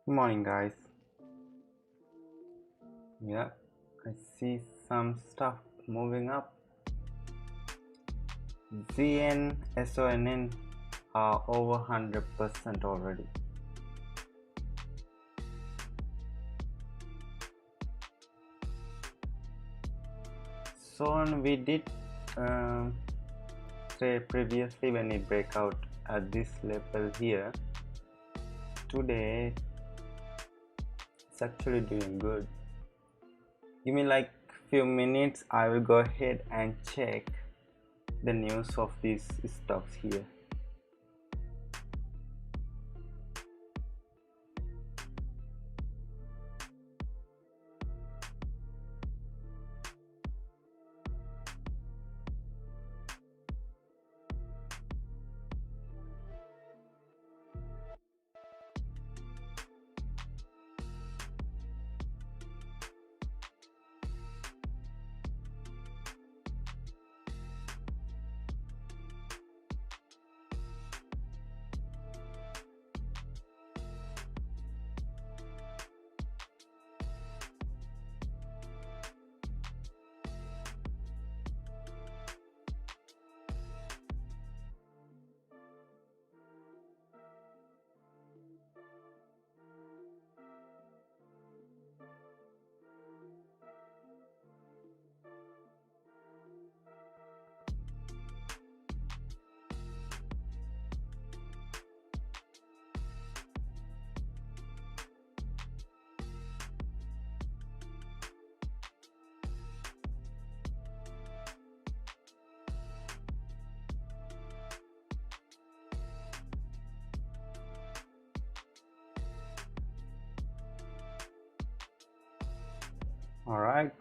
Good morning, guys. Yeah, I see some stuff moving up. ZN, SONN are over 100% already. SONN we did say previously when it break out at this level here. Today it's actually doing good. Give me like few minutes, I will go ahead and check the news of these stocks here. All right,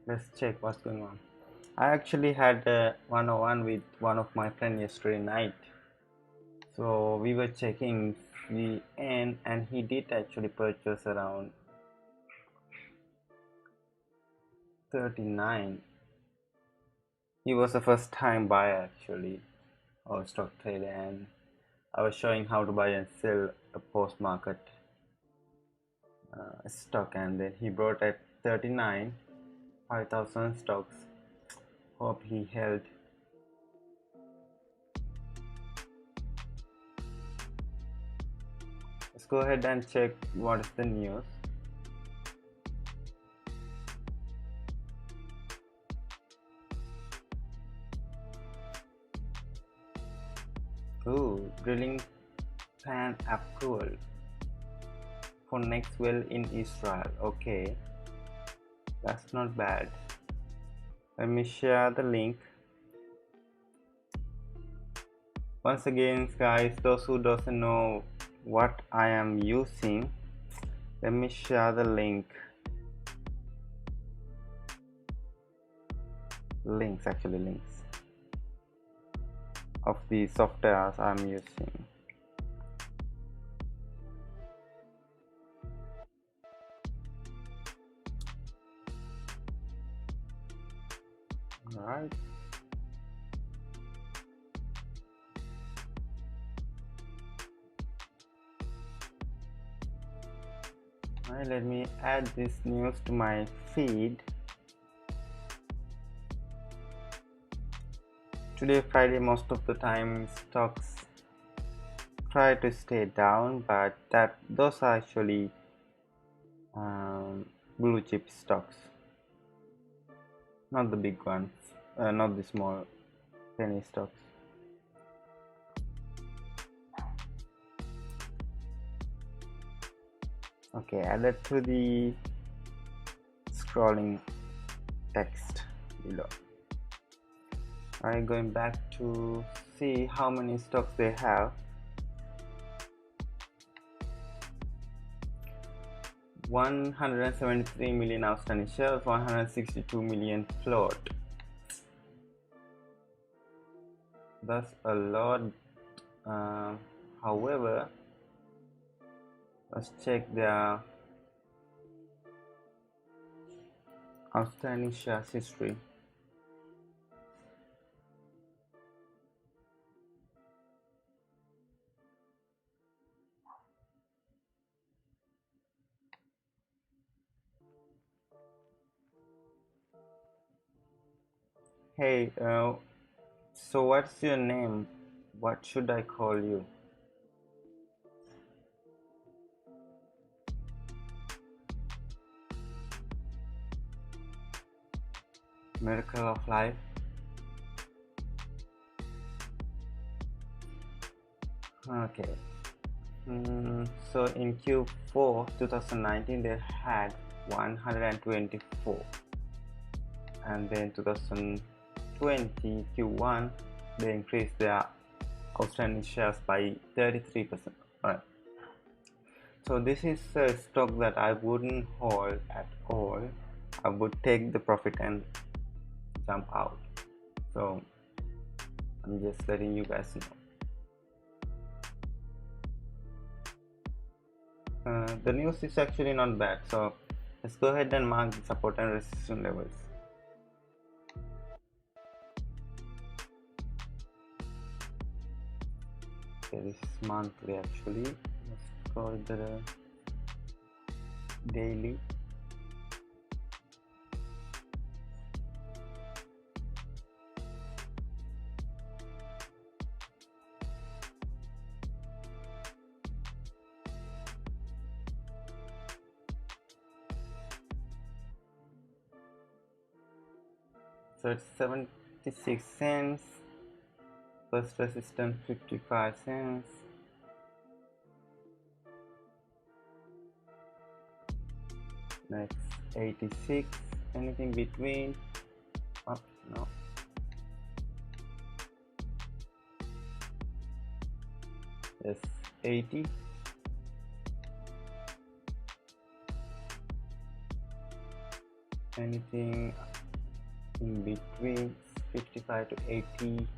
let's check what's going on. I actually had a one-on-one with one of my friends yesterday night. So we were checking the end and he did actually purchase around 39. He was a first time buyer actually or stock trader, and I was showing how to buy and sell a post market stock, and then he brought at 39 5,000 stocks. Hope he held. Let's go ahead and check what is the news. Ooh, drilling plan approval for next well in Israel. Okay, that's not bad. Let me share the link. Once again, guys, those who doesn't know what I am using, let me share the links of the softwares I'm using. All right. Alright, let me add this news to my feed. Today Friday, most of the time stocks try to stay down, but those are actually blue chip stocks, not the big ones, not the small penny stocks. Okay, added to the scrolling text below. Alright, going back to see how many stocks they have. 173 million outstanding shares, 162 million float. That's a lot. However, let's check their outstanding shares history. Hey, so what's your name? What should I call you? Miracle of life? Okay. So in Q4 2019 they had 124, and then 2020 Q1 they increased their outstanding shares by 33%. Right. So this is a stock that I wouldn't hold at all. I would take the profit and jump out. So I'm just letting you guys know. The news is actually not bad, so let's go ahead and mark the support and resistance levels. Okay, this is monthly actually. Let's go with the daily. So it's 76 cents. First resistance 55 cents. Next 86. Anything between? Oh no. Yes, 80. Anything in between 55 to 80?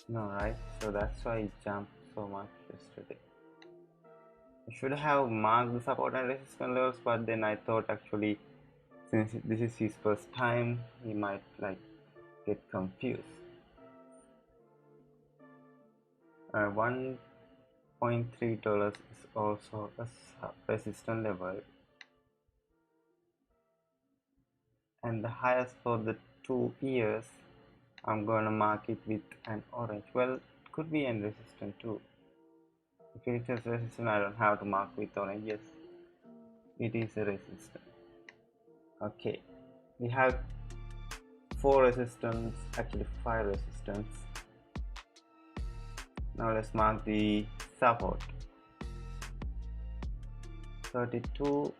No, right? So that's why it jumped so much yesterday. I should have marked the support and resistance levels, but then I thought actually since this is his first time, he might like get confused. $1.3 is also a resistance level, and the highest for the 2 years I'm gonna mark it with an orange. Well, it could be an resistance too. If it is resistance, I don't have to mark with orange. Yes, it is a resistance. Okay, we have 4 resistance, actually 5 resistance. Now let's mark the support. 32.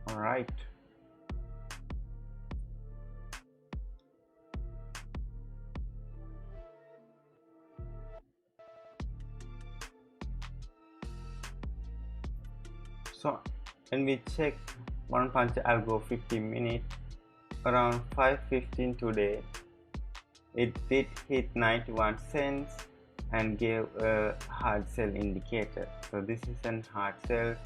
All right. So when we check OnePunch Algo 50-minute around 5:15 today, it did hit 91 cents and gave a hard sell indicator. So this is an hard sell.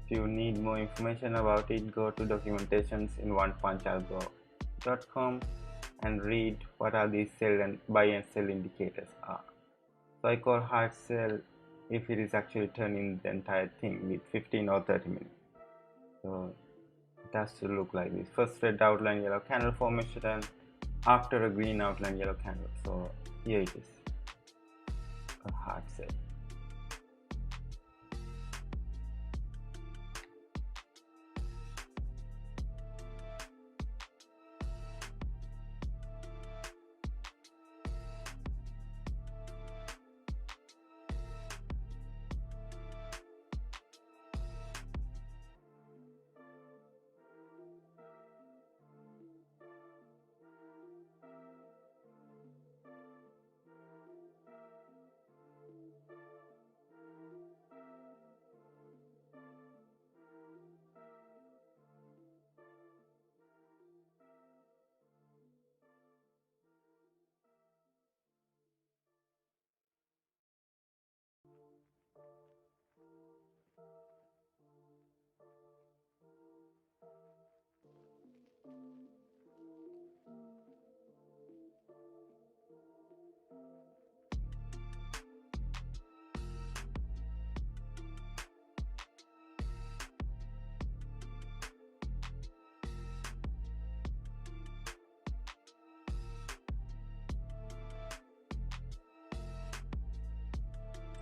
If you need more information about it, go to documentations in onepunchalgo.com and read what are these sell and buy and sell indicators are. So I call hard sell if it is actually turning the entire thing with 15 or 30 minutes. So it has to look like this. First red outline yellow candle formation after a green outline yellow candle. So here it is, a hard sell.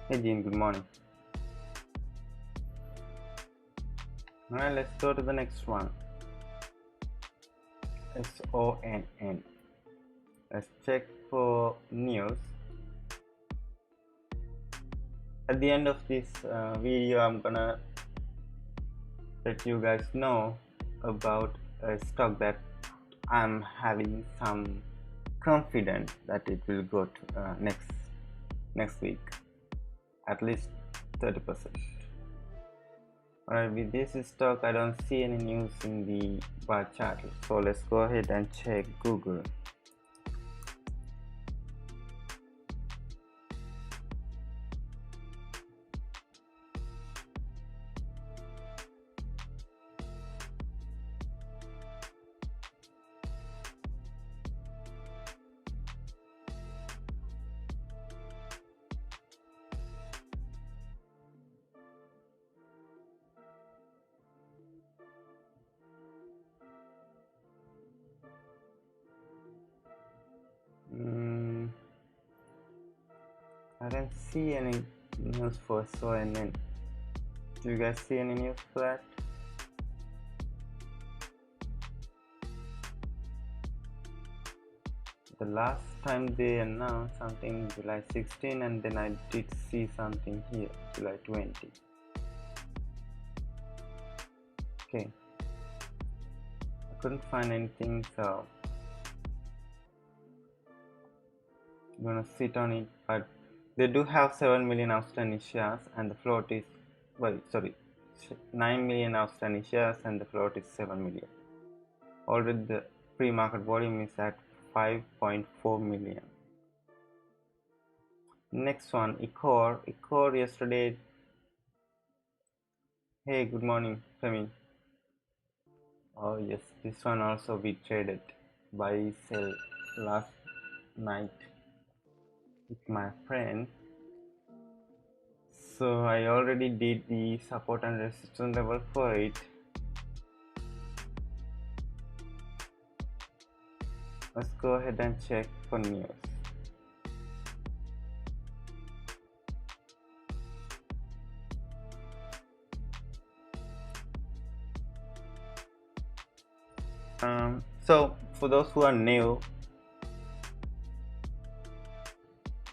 Hey Jean, good morning. Alright, let's go to the next one. SONN. Let's check for news. At the end of this video, I'm gonna let you guys know about a stock that I'm having some confidence that it will go to next week, at least 30%. Alright, with this stock I don't see any news in the bar chart, so let's go ahead and check Google. I don't see any news for SONN. Do you guys see any news for that? The last time they announced something July 16, and then I did see something here July 20. Okay, I couldn't find anything, so I'm gonna sit on it. But they do have 7 million outstanding shares, and the float is 9 million outstanding shares, and the float is 7 million. Already the pre-market volume is at 5.4 million. Next one, ECOR. ECOR yesterday. Hey, good morning, Femi. Oh yes, this one also we traded buy sell last night with my friend. So I already did the support and resistance level for it. Let's go ahead and check for news. So for those who are new,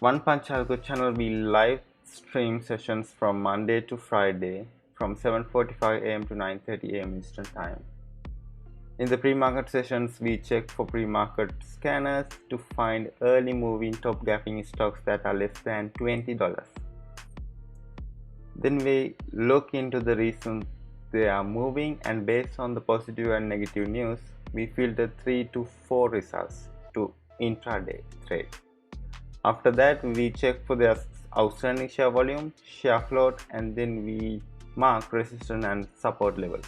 OnePunch Algo channel will live stream sessions from Monday to Friday from 7:45 AM to 9:30 AM Eastern Time. In the pre-market sessions, we check for pre-market scanners to find early moving top gapping stocks that are less than $20. Then we look into the reasons they are moving, and based on the positive and negative news, we filter 3 to 4 results to intraday trade. After that, we check for their outstanding share volume, share float, and then we mark resistance and support levels.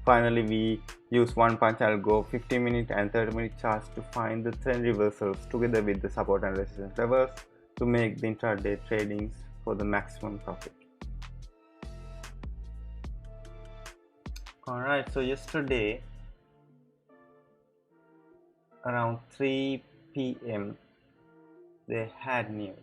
Finally, we use OnePunch Algo 15-minute and 30-minute charts to find the trend reversals together with the support and resistance levels to make the intraday tradings for the maximum profit. Alright, so yesterday around 3 PM they had news.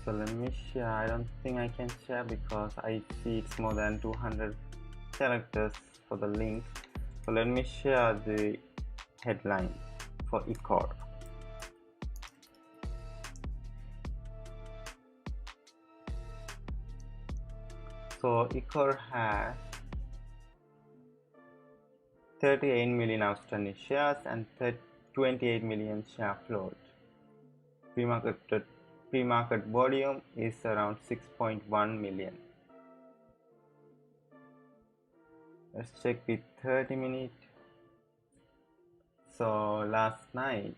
So let me share. I don't think I can share because I see it's more than 200 characters for the link. So let me share the headline for ECOR. So ECOR has 38 million outstanding shares and 28 million share float. Pre-market volume is around 6.1 million. Let's check with 30 minutes. So last night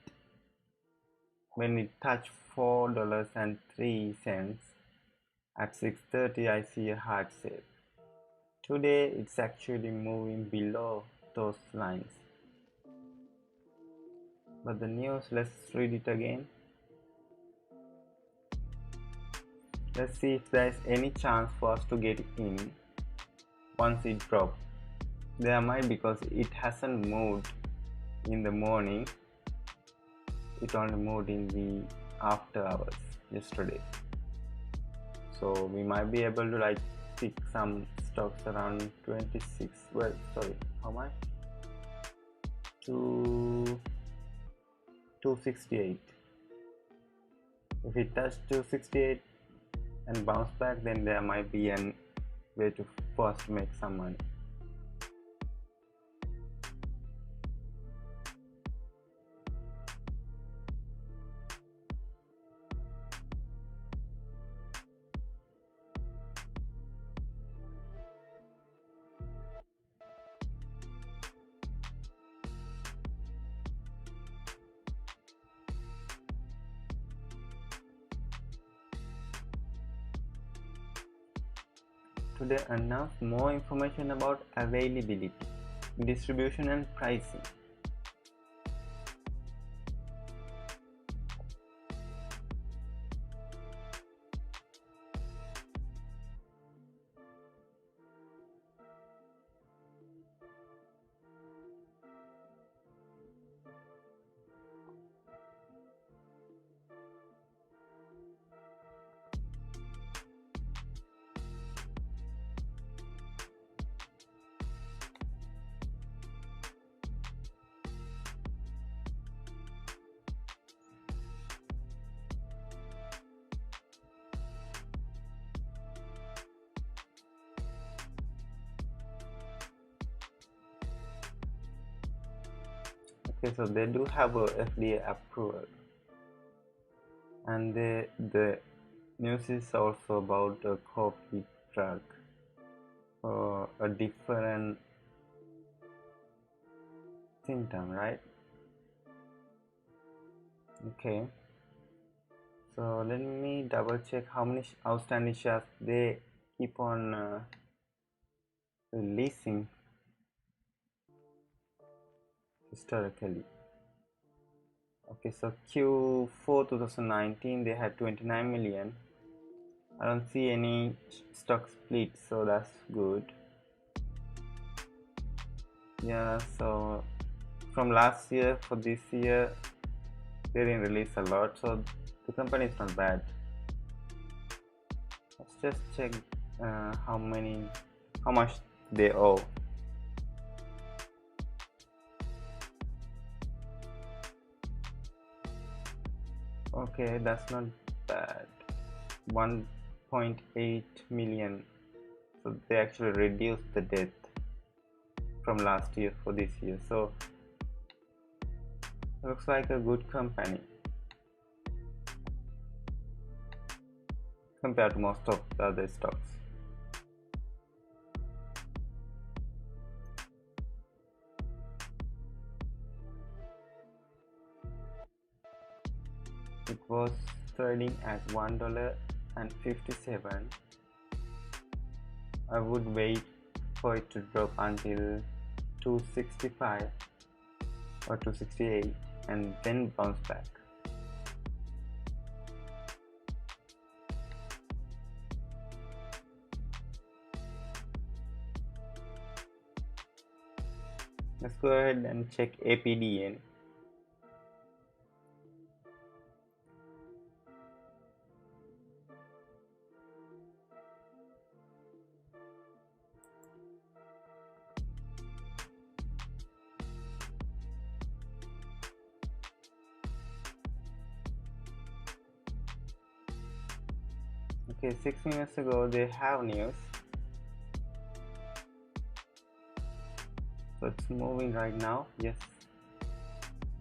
when it touched $4.03 at 6:30, I see a hard sell. Today it's actually moving below those lines. But the news, let's read it again. Let's see if there is any chance for us to get in. once it dropped. There might, because it hasn't moved in the morning, it only moved in the after hours yesterday. So we might be able to like pick some stocks around 26, well sorry, how much, to 268. If it touches 268 and bounce back, then there might be an way to first make some money. Today announced more information about availability, distribution and pricing. Okay, so they do have a FDA approval, and the news is also about a copy drug for a different symptom, right? Okay, so let me double check how many outstanding shares they keep on releasing historically. Okay, so Q4 2019 they had 29 million. I don't see any stock split, so that's good. Yeah, so from last year for this year they didn't release a lot, so the company is not bad. Let's just check how much they owe. Okay, that's not bad. 1.8 million. So they actually reduced the debt from last year for this year. So looks like a good company compared to most of the other stocks. It was trading at $1.57. I would wait for it to drop until 265 or 268 and then bounce back. Let's go ahead and check APDN. Okay, 6 minutes ago they have news. So it's moving right now. Yes,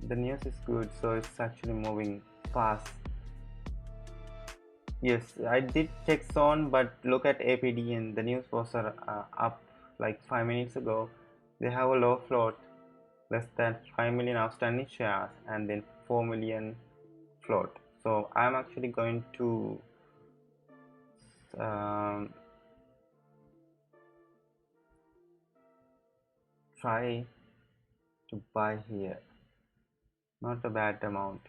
the news is good, so it's actually moving fast. Yes, I did check SONN, but look at APDN. The news was up like 5 minutes ago. They have a low float, less than 5 million outstanding shares, and then 4 million float. So I'm actually going to try to buy here. Not a bad amount.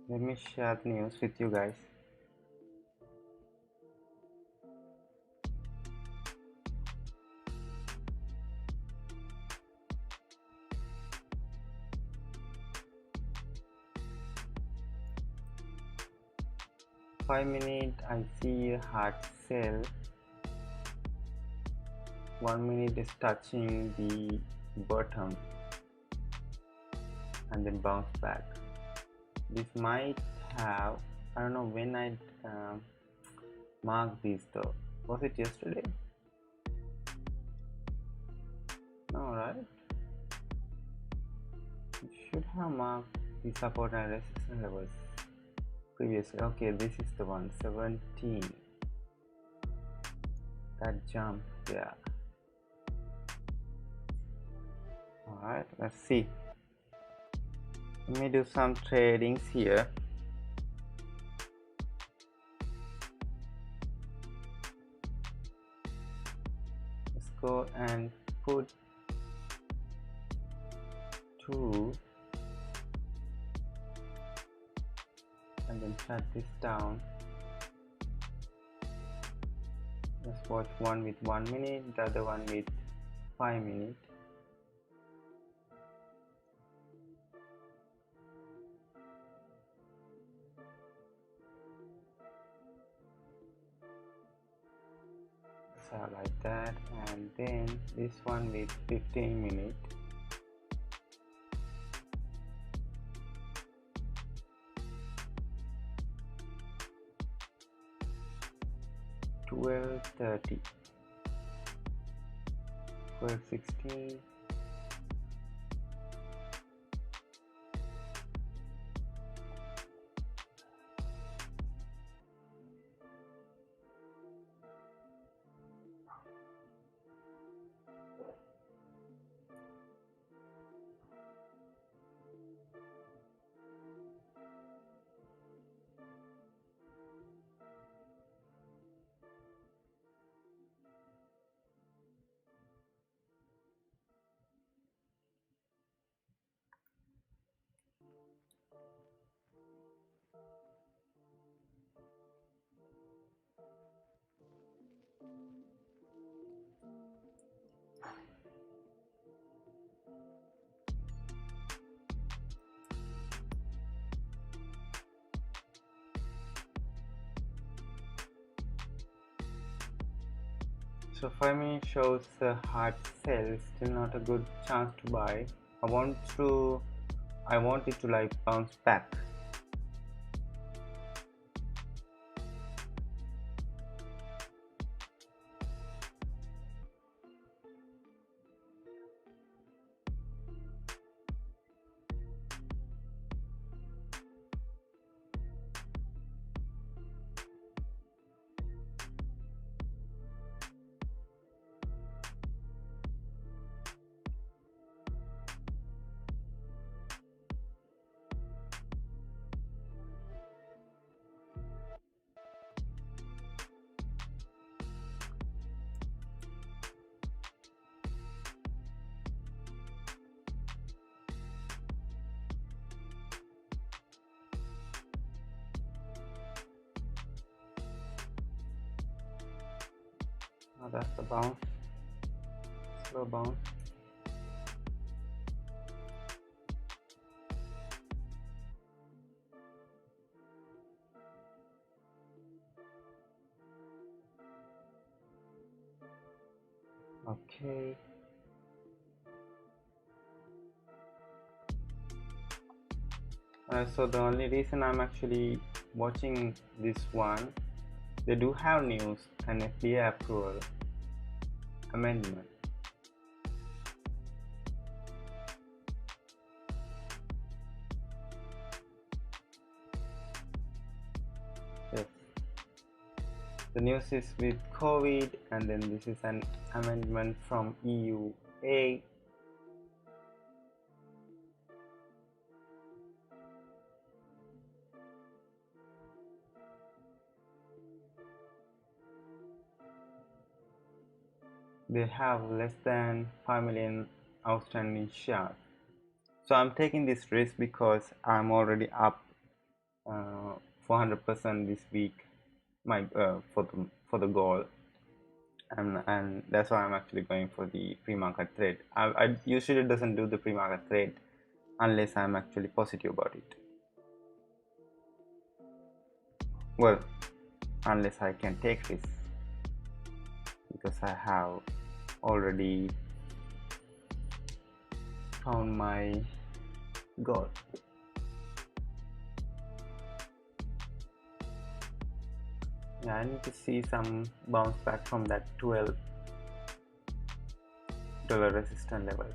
Let me share the news with you guys. $5 I see a hard sell. 1 minute is touching the bottom and then bounce back. This might have, I don't know when I marked this though. Was it yesterday? No, right? It should have marked the support and resistance levels previously. Okay, this is the one, 17. That jump, yeah. Alright, let's see. Let me do some tradings here. Let's go and put 2 and then shut this down. Let's watch one with 1 minute, the other one with 5 minutes. So like that, and then this one with 15 minutes. $12.30, $12.16. So 5 minutes shows a hard sell, still not a good chance to buy. I want it to like bounce back. Now that's the bounce, slow bounce. Okay. So the only reason I'm actually watching this one, they do have news and FDA approval amendment. Yes. The news is with COVID, and then this is an amendment from EUA. They have less than 5 million outstanding shares. So I'm taking this risk because I'm already up 400% this week, my for the goal, and that's why I'm actually going for the pre-market trade. I usually doesn't do the pre-market trade unless I'm actually positive about it. Well, unless I can take risks, because I have already found my goal. Yeah, I need to see some bounce back from that $12 resistance levels.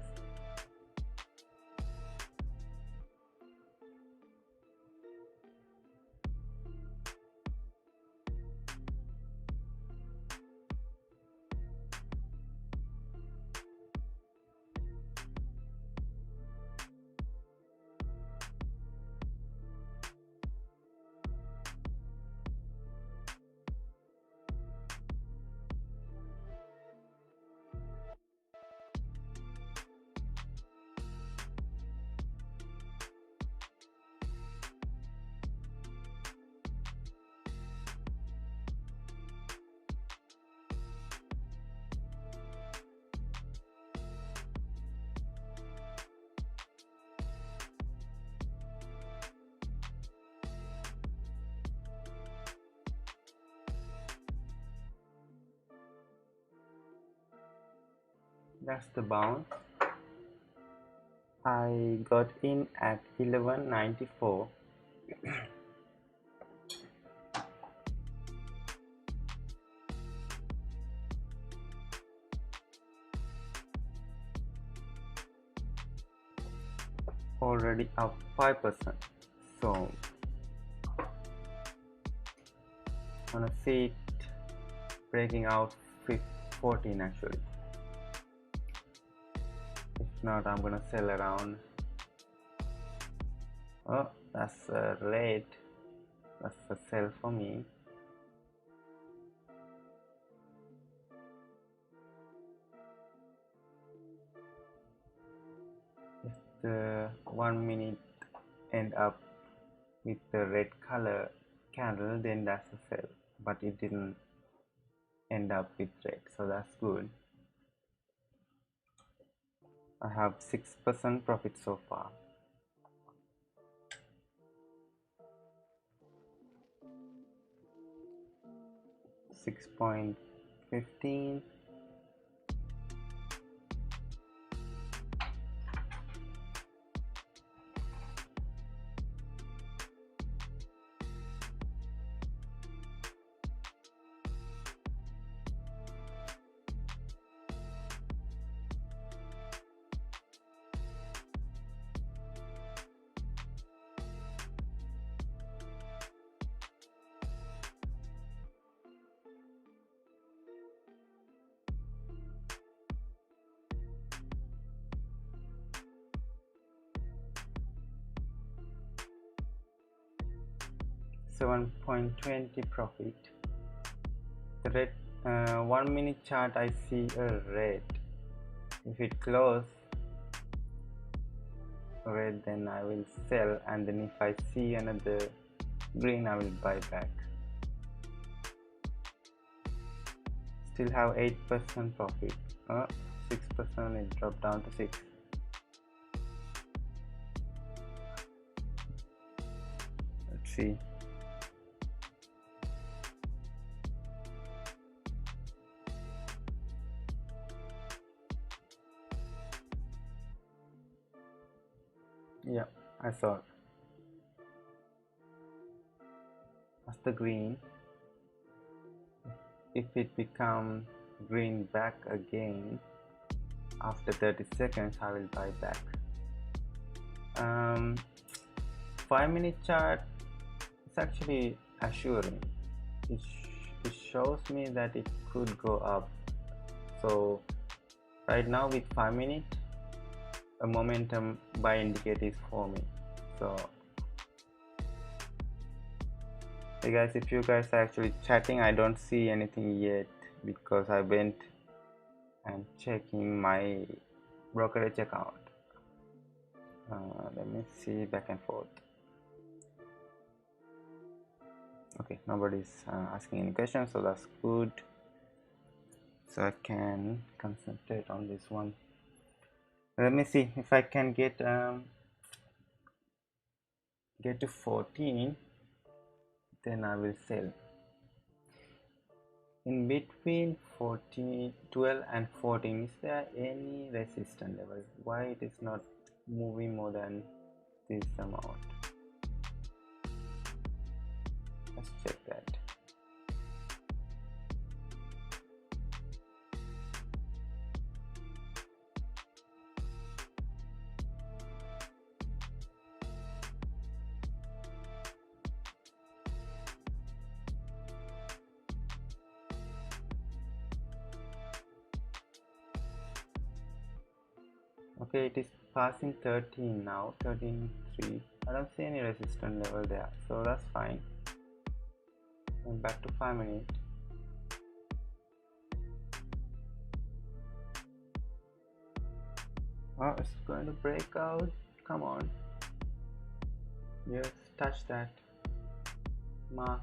That's the bounce. I got in at 11.94. Already up 5%. So I wanna see it breaking out 14 actually. If not, I'm gonna sell around. Oh, that's a red. That's a sell for me. If the 1 minute end up with the red color candle, then that's a sell, but it didn't end up with red, so that's good. I have 6% profit so far. $6.15. $7.20 profit. The red 1 minute chart, I see a red. If it close red, then I will sell, and then if I see another green, I will buy back. Still have 8% profit. 6%, it dropped down to 6. Let's see. Yeah, I saw it. That's the green. If it becomes green back again after 30 seconds, I will buy back. 5-minute chart is actually assuring. It shows me that it could go up. So right now with 5 minute, a momentum buy indicator is forming. So hey guys, if you guys are actually chatting, I don't see anything yet because I went and checking my brokerage account. Let me see back and forth. Okay, nobody's asking any questions, so that's good. So I can concentrate on this one. Let me see if I can get to 14, then I will sell. In between 14, 12 and 14, is there any resistance level? Why it is not moving more than this amount? Let's check that. Okay, it is passing 13 now, 13.3. I don't see any resistance level there, so that's fine. And back to 5 minutes. Oh, it's going to break out. Come on. Yes, touch that mark.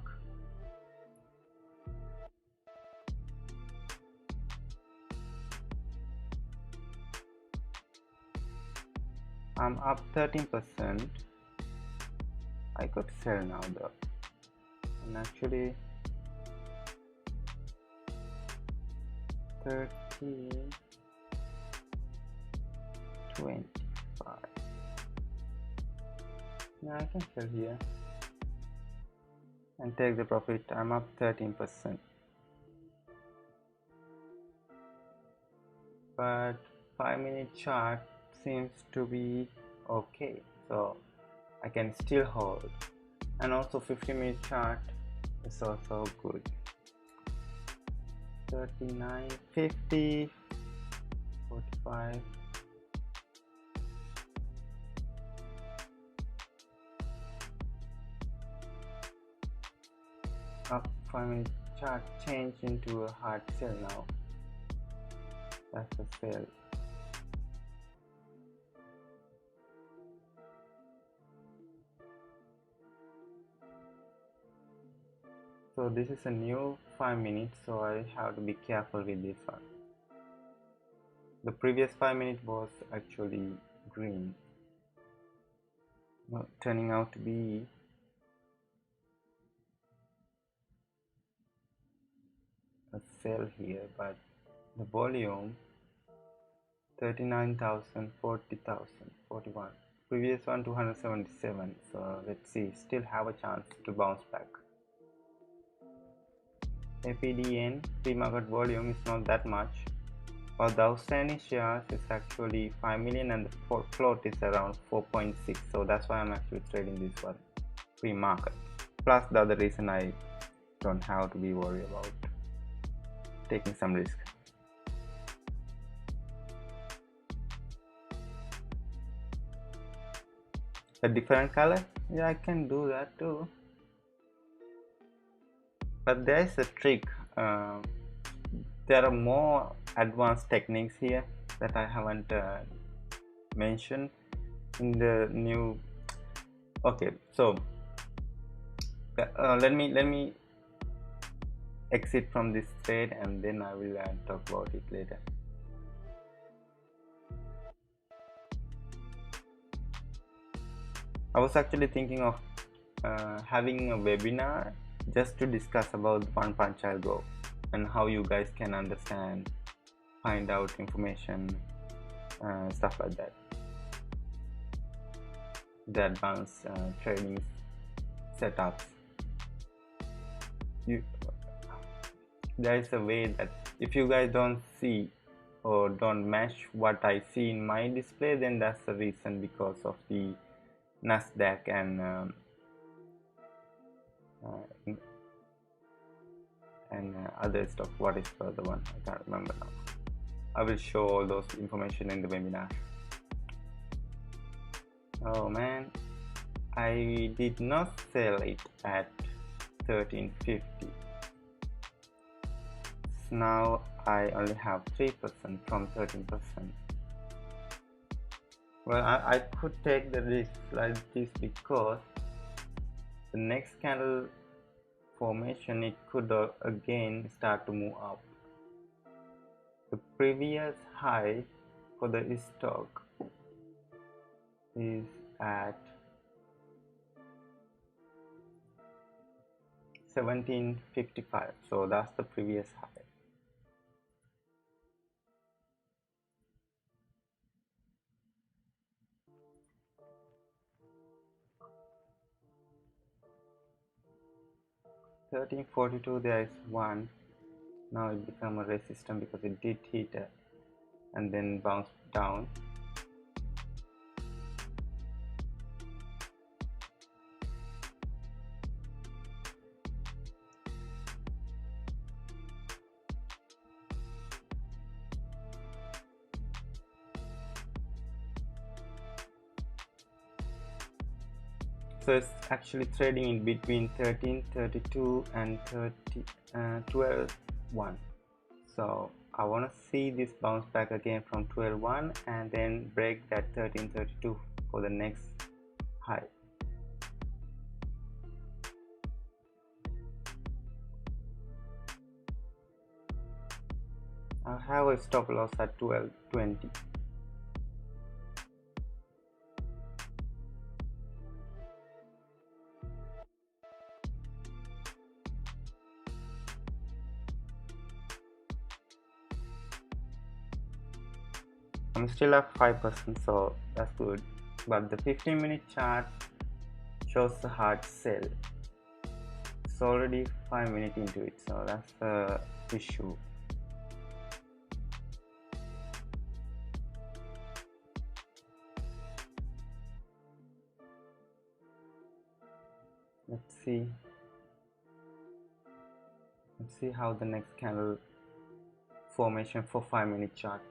I'm up 13%. I could sell now though. And actually 13, 25. Yeah, I can sell here and take the profit. I'm up 13%. But 5-minute chart seems to be okay, so I can still hold. And also 50-minute chart is also good. 39, 50, 45. Up 5-minute chart change into a hard sell now. That's a sell. So this is a new 5 minutes, so I have to be careful with this one. The previous 5 minutes was actually green, turning out to be a sell here, but the volume 39,000, 40,000, 41. Previous one 277. So let's see, still have a chance to bounce back. APDN pre-market volume is not that much, but the outstanding shares is actually 5 million and the float is around 4.6. So that's why I'm actually trading this one pre-market. Plus the other reason I don't have to be worried about taking some risk. A different color? Yeah, I can do that too. But there is a trick. There are more advanced techniques here that I haven't mentioned in the new. Okay, so let me exit from this trade and then I will talk about it later. I was actually thinking of having a webinar just to discuss about OnePunch Algo and how you guys can understand, find out information, stuff like that. The advanced trading setups. There is a way that if you guys don't see or don't match what I see in my display, then that's the reason, because of the Nasdaq and other stuff. What is the other one? I can't remember now. I will show all those information in the webinar. Oh man, I did not sell it at 1350. Now I only have 3% from 13%. Well, I could take the risk like this because the next candle formation, it could again start to move up. The previous high for the stock is at 1755, so that's the previous high. $13.42, there is one. Now it become a resistance because it did hit it and then bounce down. So it's actually trading in between 13.32 and 12.1. So I want to see this bounce back again from 12.1 and then break that 13.32 for the next high. I have a stop loss at 12.20. I'm still at 5%, so that's good. But the 15-minute chart shows the hard sell. It's already 5 minutes into it, so that's the issue. Let's see how the next candle formation for 5-minute chart.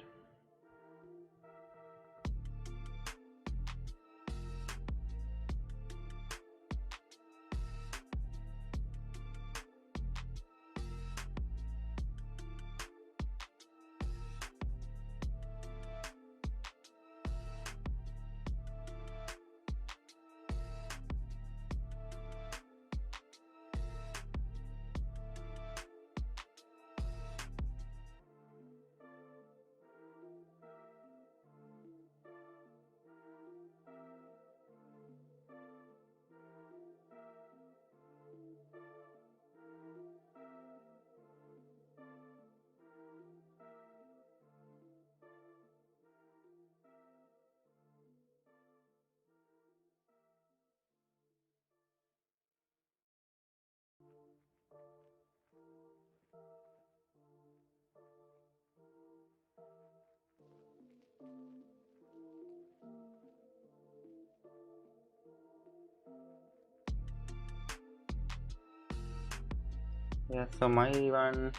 Yeah, so my one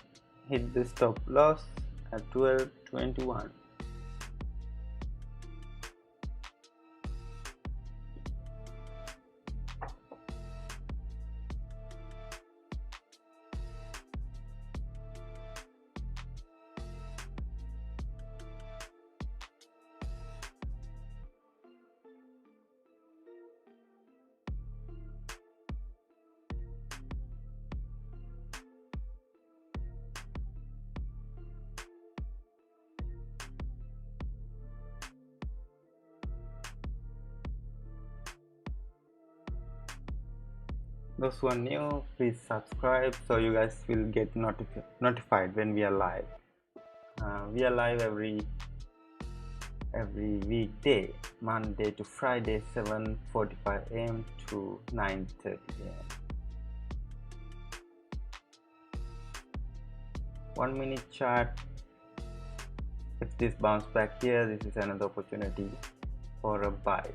hit the stop loss at 12.21. Those who are new, please subscribe so you guys will get notified when we are live. We are live every weekday, Monday to Friday, 7:45 AM to 9:30 AM. 1 minute chart. If this bounce back here, this is another opportunity for a buy.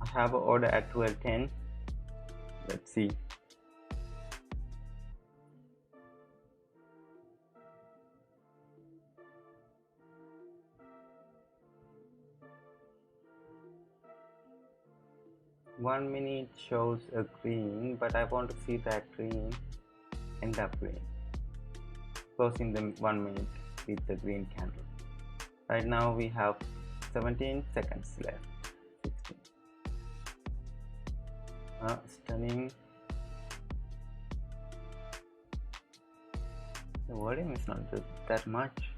I have an order at 12.10. Let's see. One minute shows a green, but I want to see that green end up green. Closing the 1 minute with the green candle. Right now we have 17 seconds left. 16. Stunning. The volume is not that much.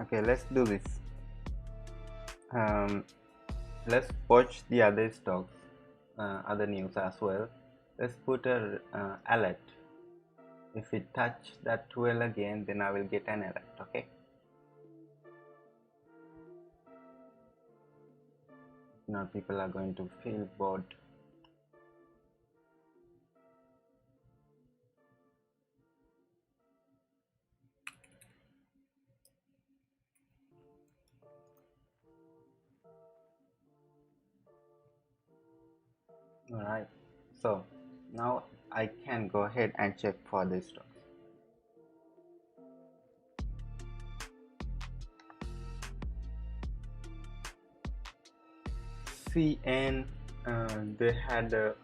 Okay, let's do this. Let's watch the other stocks, other news as well. Let's put a alert. If it touch that 12 again, then I will get an alert. Okay. Now people are going to feel bored. Alright, so now I can go ahead and check for this stocks. CN, they had a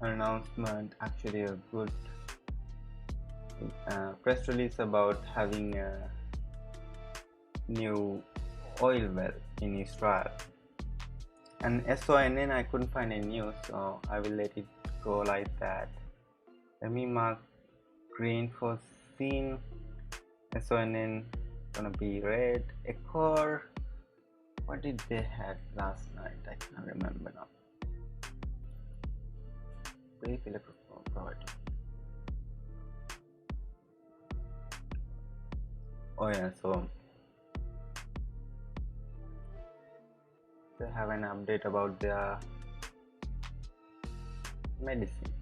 announcement, actually a good press release about having a new oil well in Israel. And SONN, I couldn't find any news, so I will let it go like that. Let me mark green for seen. SONN gonna be red. ECOR, what did they have last night? I can't remember now. Brief electrical property. Oh yeah, so they have an update about their medicine,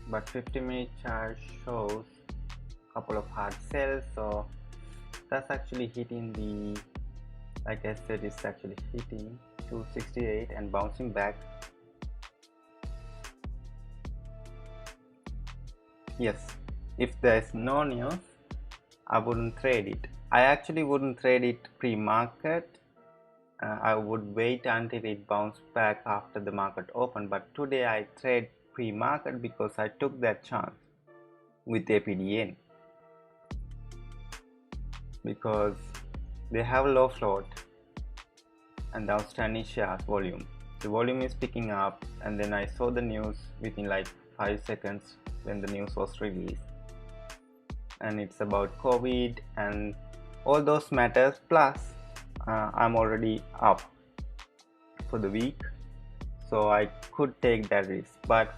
but 50-minute charge shows a couple of hard cells, so that's actually hitting the, like I said, it's actually hitting 268 and bouncing back. Yes, if there's no news, I wouldn't trade it. I actually wouldn't trade it pre-market. I would wait until it bounced back after the market open, but today I trade pre-market because I took that chance with APDN because they have low float and outstanding shares volume, the volume is picking up, and then I saw the news within like 5 seconds when the news was released, and it's about COVID and all those matters, plus I'm already up for the week, so I could take that risk. But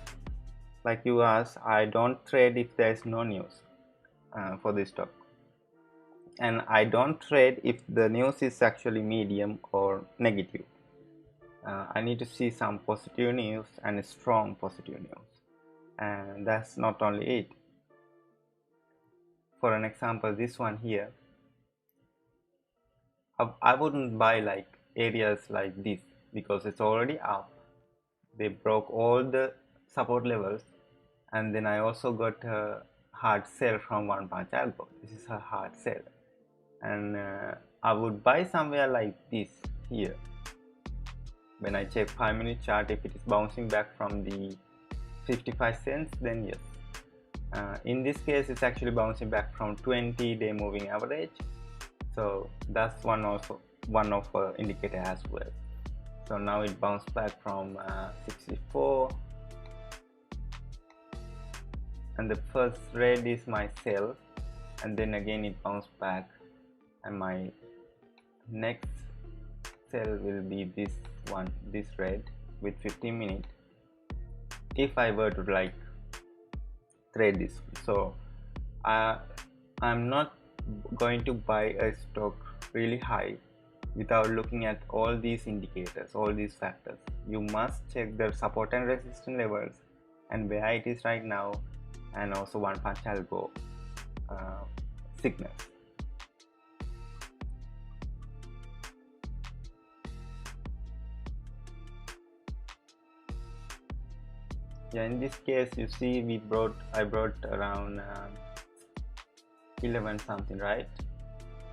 like you asked, I don't trade if there's no news for this stock, and I don't trade if the news is actually medium or negative. I need to see some positive news and strong positive news, and that's not only it. For an example, this one here, I wouldn't buy like areas like this because it's already up. They broke all the support levels, and then I also got a hard sell from OnePunch Algo. This is a hard sell, and I would buy somewhere like this here. When I check 5-minute chart, if it is bouncing back from the 55 cents, then yes. In this case, it's actually bouncing back from 20-day moving average, so that's one of indicator as well. So now it bounced back from 64, and the first red is my sell, and then again it bounced back, and my next sell will be this one, this red with 15 minutes, if I were to like trade this. So I'm not going to buy a stock really high without looking at all these indicators, all these factors. You must check the support and resistance levels and where it is right now, and also OnePunch Algo signals. Yeah, in this case, you see, I brought around 11 something, right?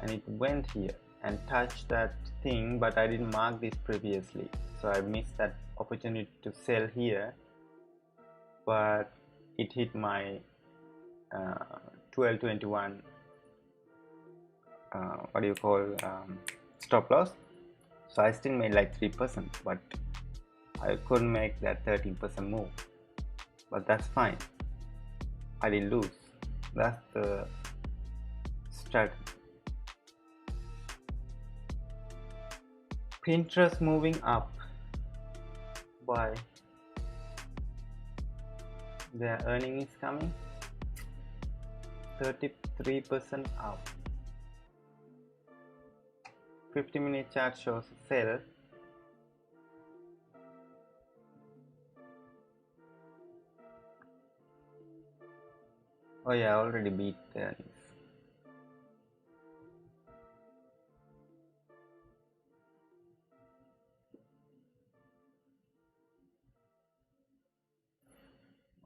And it went here and touched that thing, but I didn't mark this previously, so I missed that opportunity to sell here. But it hit my 1221 stop loss, so I still made like 3%, but I couldn't make that 13% move. But that's fine, I didn't lose. That's the strategy. Pinterest moving up. Why? Their earning is coming 33% up. 50-minute chart shows a sell. Oh yeah, I already beat the earnings.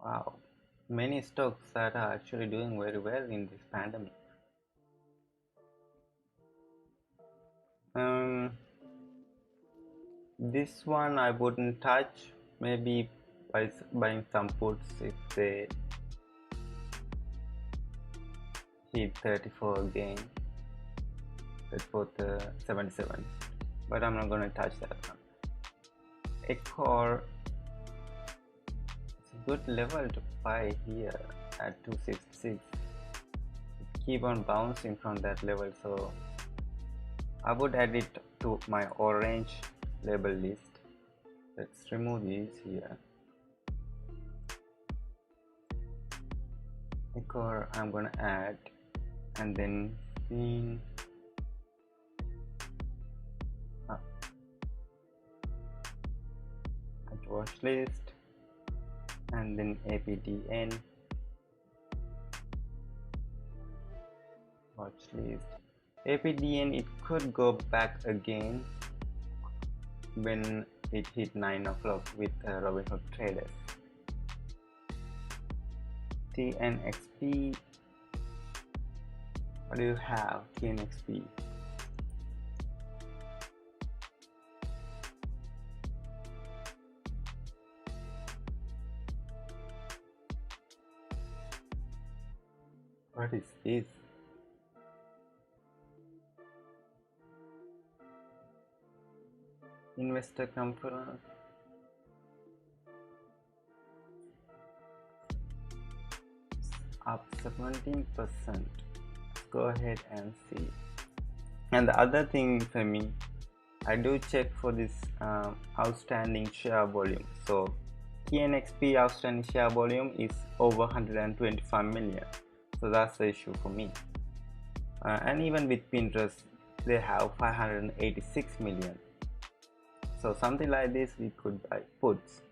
Wow, many stocks that are actually doing very well in this pandemic. This one I wouldn't touch, maybe by buying some puts if they hit 34 again, 34 to 77, but I'm not gonna touch that one. ECOR, it's a good level to buy here at 266. Keep on bouncing from that level, so I would add it to my orange label list. Let's remove these here. ECOR I'm gonna add, and then at watch list, and then APDN watch list. APDN, it could go back again when it hit 9 o'clock with Robinhood traders. TNXP, what do you have? TNXP, what is this? Investor conference. up 17%. Let's go ahead and see. And the other thing for me, I do check for this outstanding share volume. So TNXP outstanding share volume is over 125 million. So that's the issue for me. And even with Pinterest, they have 586 million. So something like this we could buy puts.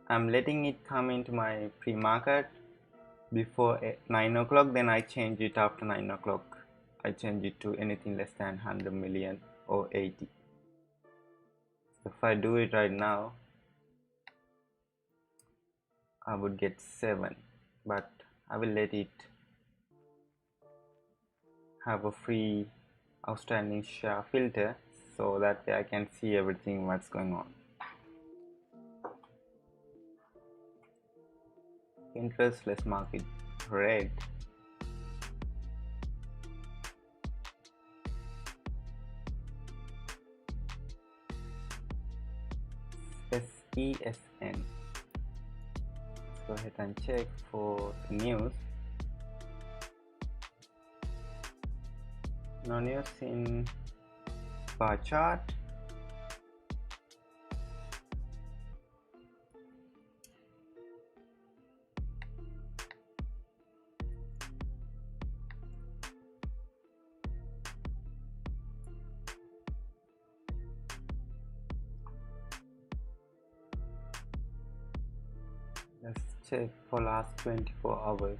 I'm letting it come into my pre-market before 9 o'clock, then I change it after 9 o'clock. I change it to anything less than 100 million or 80. If I do it right now, I would get 7, but I will let it have a free outstanding share filter so that way I can see everything what's going on. Interest, let's mark it red. SESN. Let's go ahead and check for the news. No news in bar chart. Let's check for last 24 hours.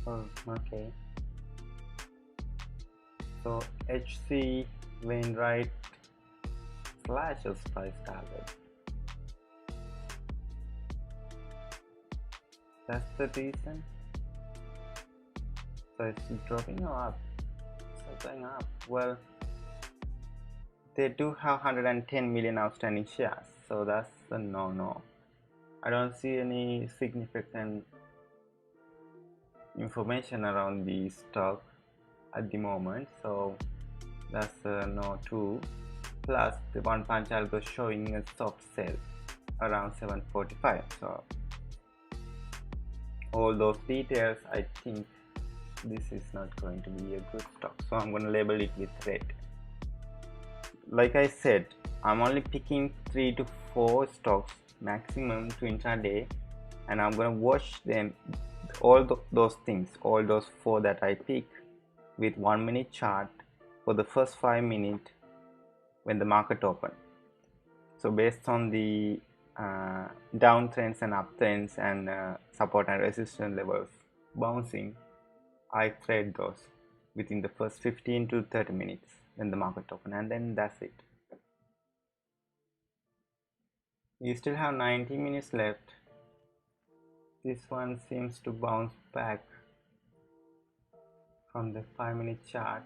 Oh, okay. So HC Wainwright slashes price target. That's the reason. So it's dropping or up? So going up. Well, they do have 110 million outstanding shares, so that's a no. I don't see any significant information around the stock at the moment, so that's a no too. Plus the OnePunch algo showing a soft sell around 745. So all those details, I think this is not going to be a good stock, so I'm going to label it with red. Like I said, I'm only picking 3 to 4 stocks maximum to intraday, and I'm going to watch them, all those things, all those 4 that I pick, with 1 minute chart for the first 5 minutes when the market open. So based on the downtrends and uptrends and support and resistance levels bouncing, I trade those within the first 15 to 30 minutes when the market open, and then that's it. You still have 90 minutes left. This one seems to bounce back from the 5-minute chart.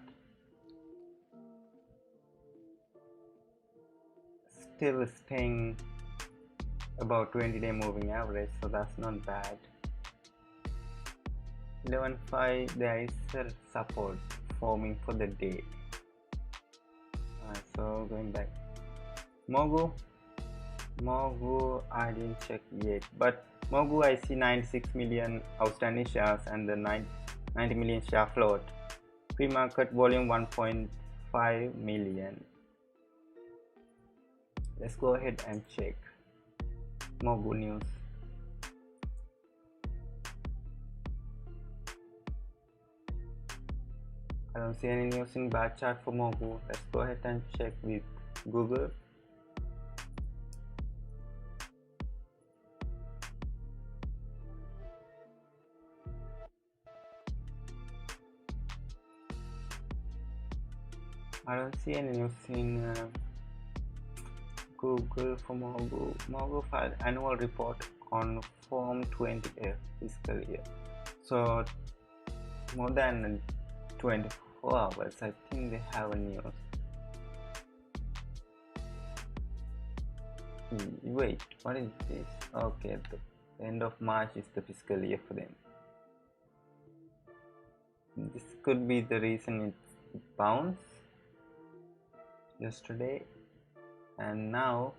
Still staying about 20-day moving average, so that's not bad. 11.5, there is a support forming for the day. So going back, MOGU I didn't check yet, but MOGU I see 96 million outstanding shares and the 90 million share float. Pre-market volume 1.5 million. Let's go ahead and check MOGU news. I don't see any news in bar chart for MOGU. Let's go ahead and check with Google. I don't see any news in Google for MOGU. MOGU filed annual report on Form 20F fiscal year. So more than 24 hours, I think they have a news. Wait, what is this? Okay, the end of March is the fiscal year for them. this could be the reason it bounced yesterday. And now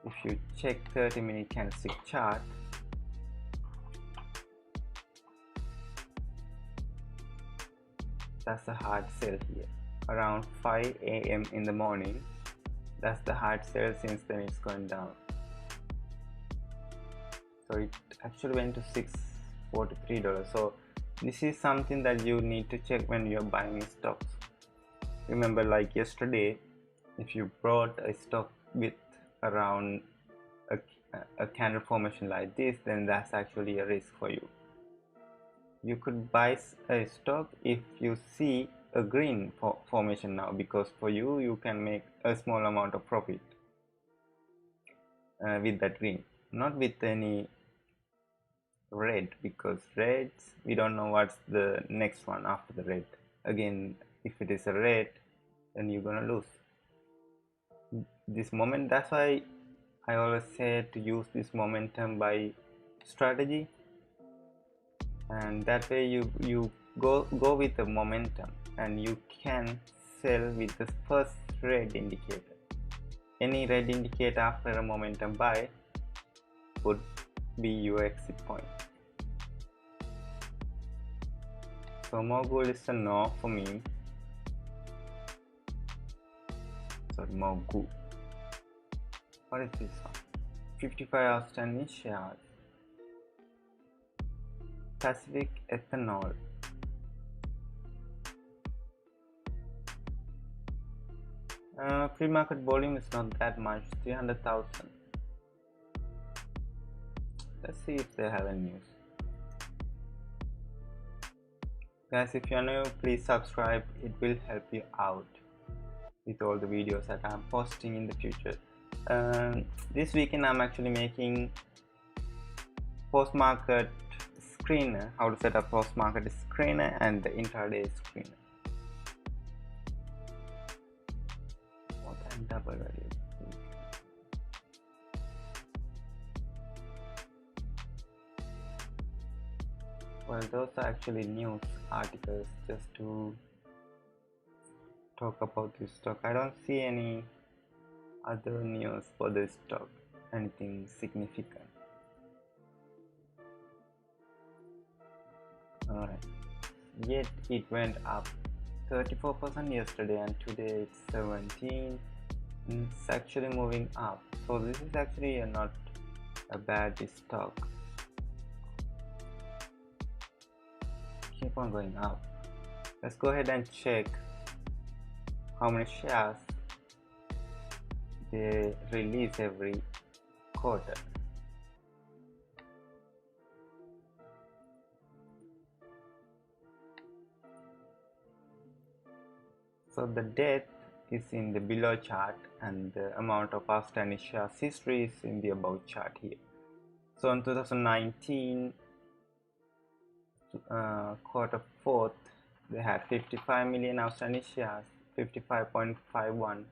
if you check 30-minute candlestick chart, that's a hard sell here around 5 a.m. in the morning. That's the hard sell. Since then it's going down, so it actually went to $643. So this is something that you need to check when you're buying stocks. Remember, like yesterday, if you brought a stock with around a candle formation like this, then that's actually a risk for you. You could buy a stock if you see a green formation now, because for you can make a small amount of profit with that green, not with any red, because reds, we don't know what's the next one after the red. Again, if it is a red, then you're gonna lose this moment. That's why I always say to use this momentum buy strategy, and that way you go with the momentum, and you can sell with the first red indicator. Any red indicator after a momentum buy would be your exit point. So MOGU is a no for me. Sorry, MOGU. What is this one? 55 outstanding shares. Pacific Ethanol. Pre-market volume is not that much, 300,000. Let's see if they have any news. Guys, if you're new, please subscribe. It will help you out with all the videos that I'm posting in the future. This weekend I'm actually making post-market screener, how to set up post-market screener and the intraday screener. More than double value. Well, those are actually news articles just to talk about this stock. I don't see any other news for this stock, anything significant. Alright, yet it went up 34% yesterday, and today it's 17%. It's actually moving up, so this is actually not a bad stock. Keep on going up. Let's go ahead and check how many shares they release every quarter. So the depth is in the below chart, and the amount of outstanding shares history is in the above chart here. So in 2019 quarter 4th, they had 55 million outstanding shares, 55.51,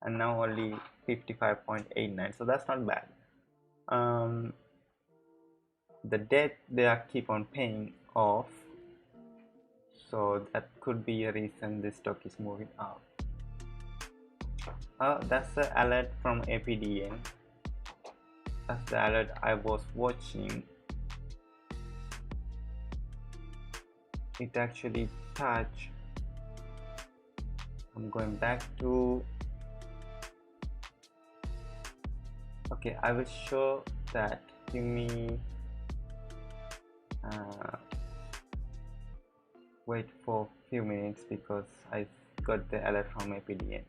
and now only 55.89. so that's not bad. The debt they are keep on paying off, so that could be a reason this stock is moving up. That's the alert from APDN. That's the alert I was watching. It actually touched. I'm going back to, okay, I will show that. Give me wait for a few minutes because I got the alert from APDN.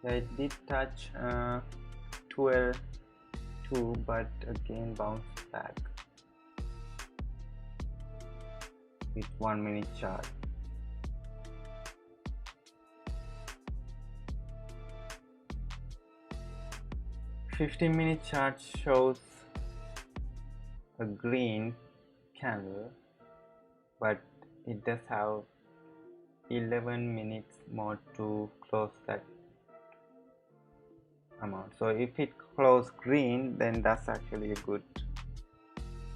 Yeah, it did touch 12.2, but again bounced back with 1 minute chart. 15-minute chart shows a green candle, but it does have 11 minutes more to close that amount. So if it closes green, then that's actually a good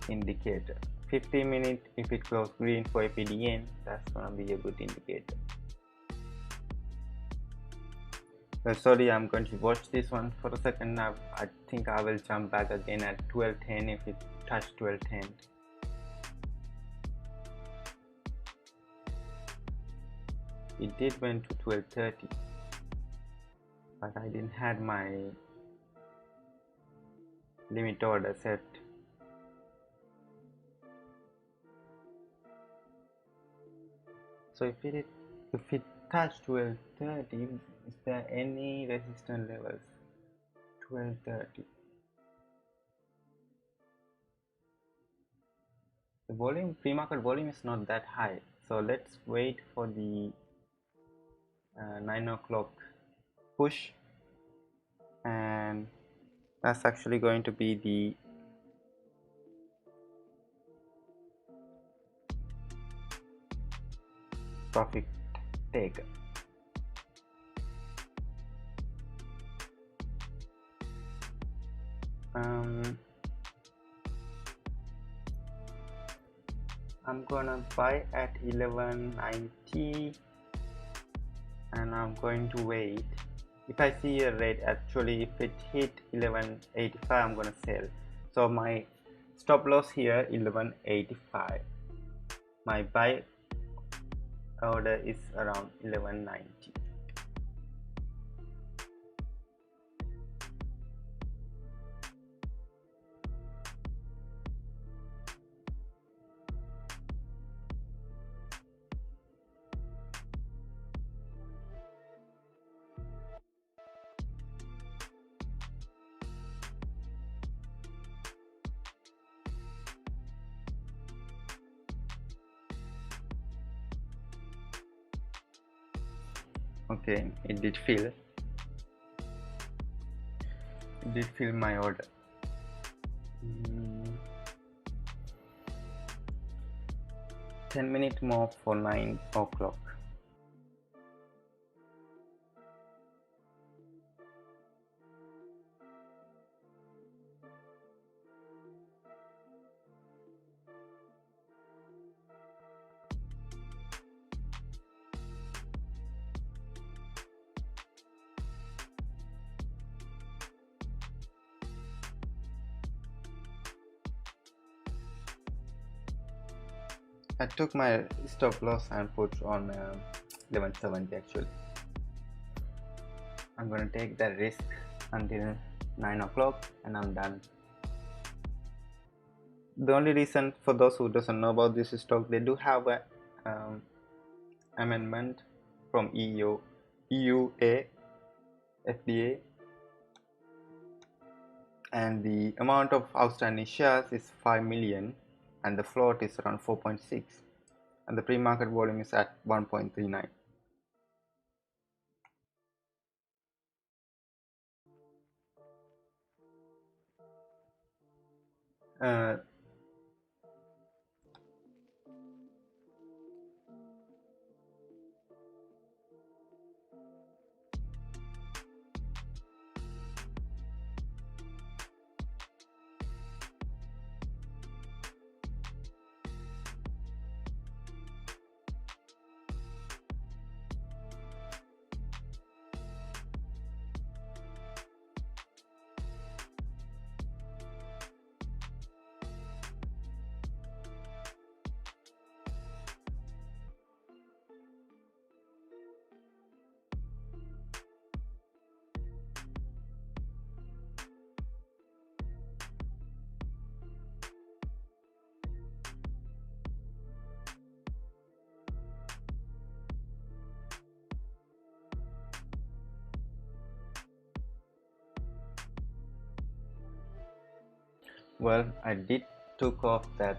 indicator. 15 minutes, if it closes green for APDN, that's gonna be a good indicator. Sorry, I'm going to watch this one for a second. I think I will jump back again at 12:10 if it touched 12:10. It did went to 12:30, but I didn't had my limit order set. So if it touched 12:30, is there any resistance levels? 12:30. The volume, pre-market volume is not that high, so let's wait for the 9 o'clock push, and that's actually going to be the profit taker. I'm gonna buy at 11.90 and I'm going to wait. If I see a rate, actually if it hit 11.85, I'm gonna sell. So my stop loss here 11.85. My buy order is around 11.90. Okay, it did fill. It did fill my order. 10 minutes more for 9 o'clock. I took my stop loss and put on 1170 actually. I'm gonna take that risk until 9 o'clock and I'm done. The only reason, for those who doesn't know about this stock, they do have a amendment from EUA, FDA, and the amount of outstanding shares is 5 million and the float is around 4.6 and the pre-market volume is at 1.39. Well, I did took off that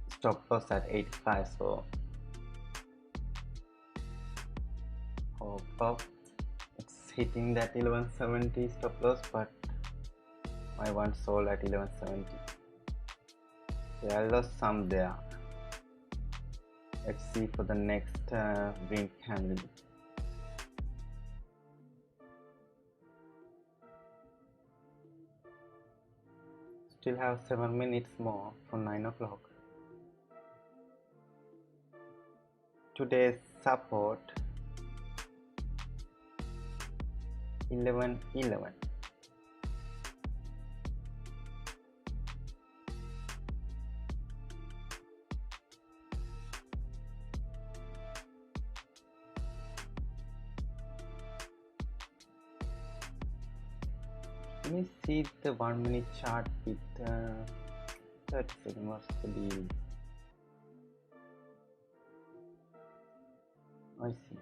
stop loss at 85, so it's hitting that 1170 stop loss, but my one sold at 1170. Yeah, I lost some there. Let's see for the next green candle. Still have 7 minutes more for 9 o'clock. Today's support 1111. Let me see the 1 minute chart with 30 seconds. What's the deal? I see.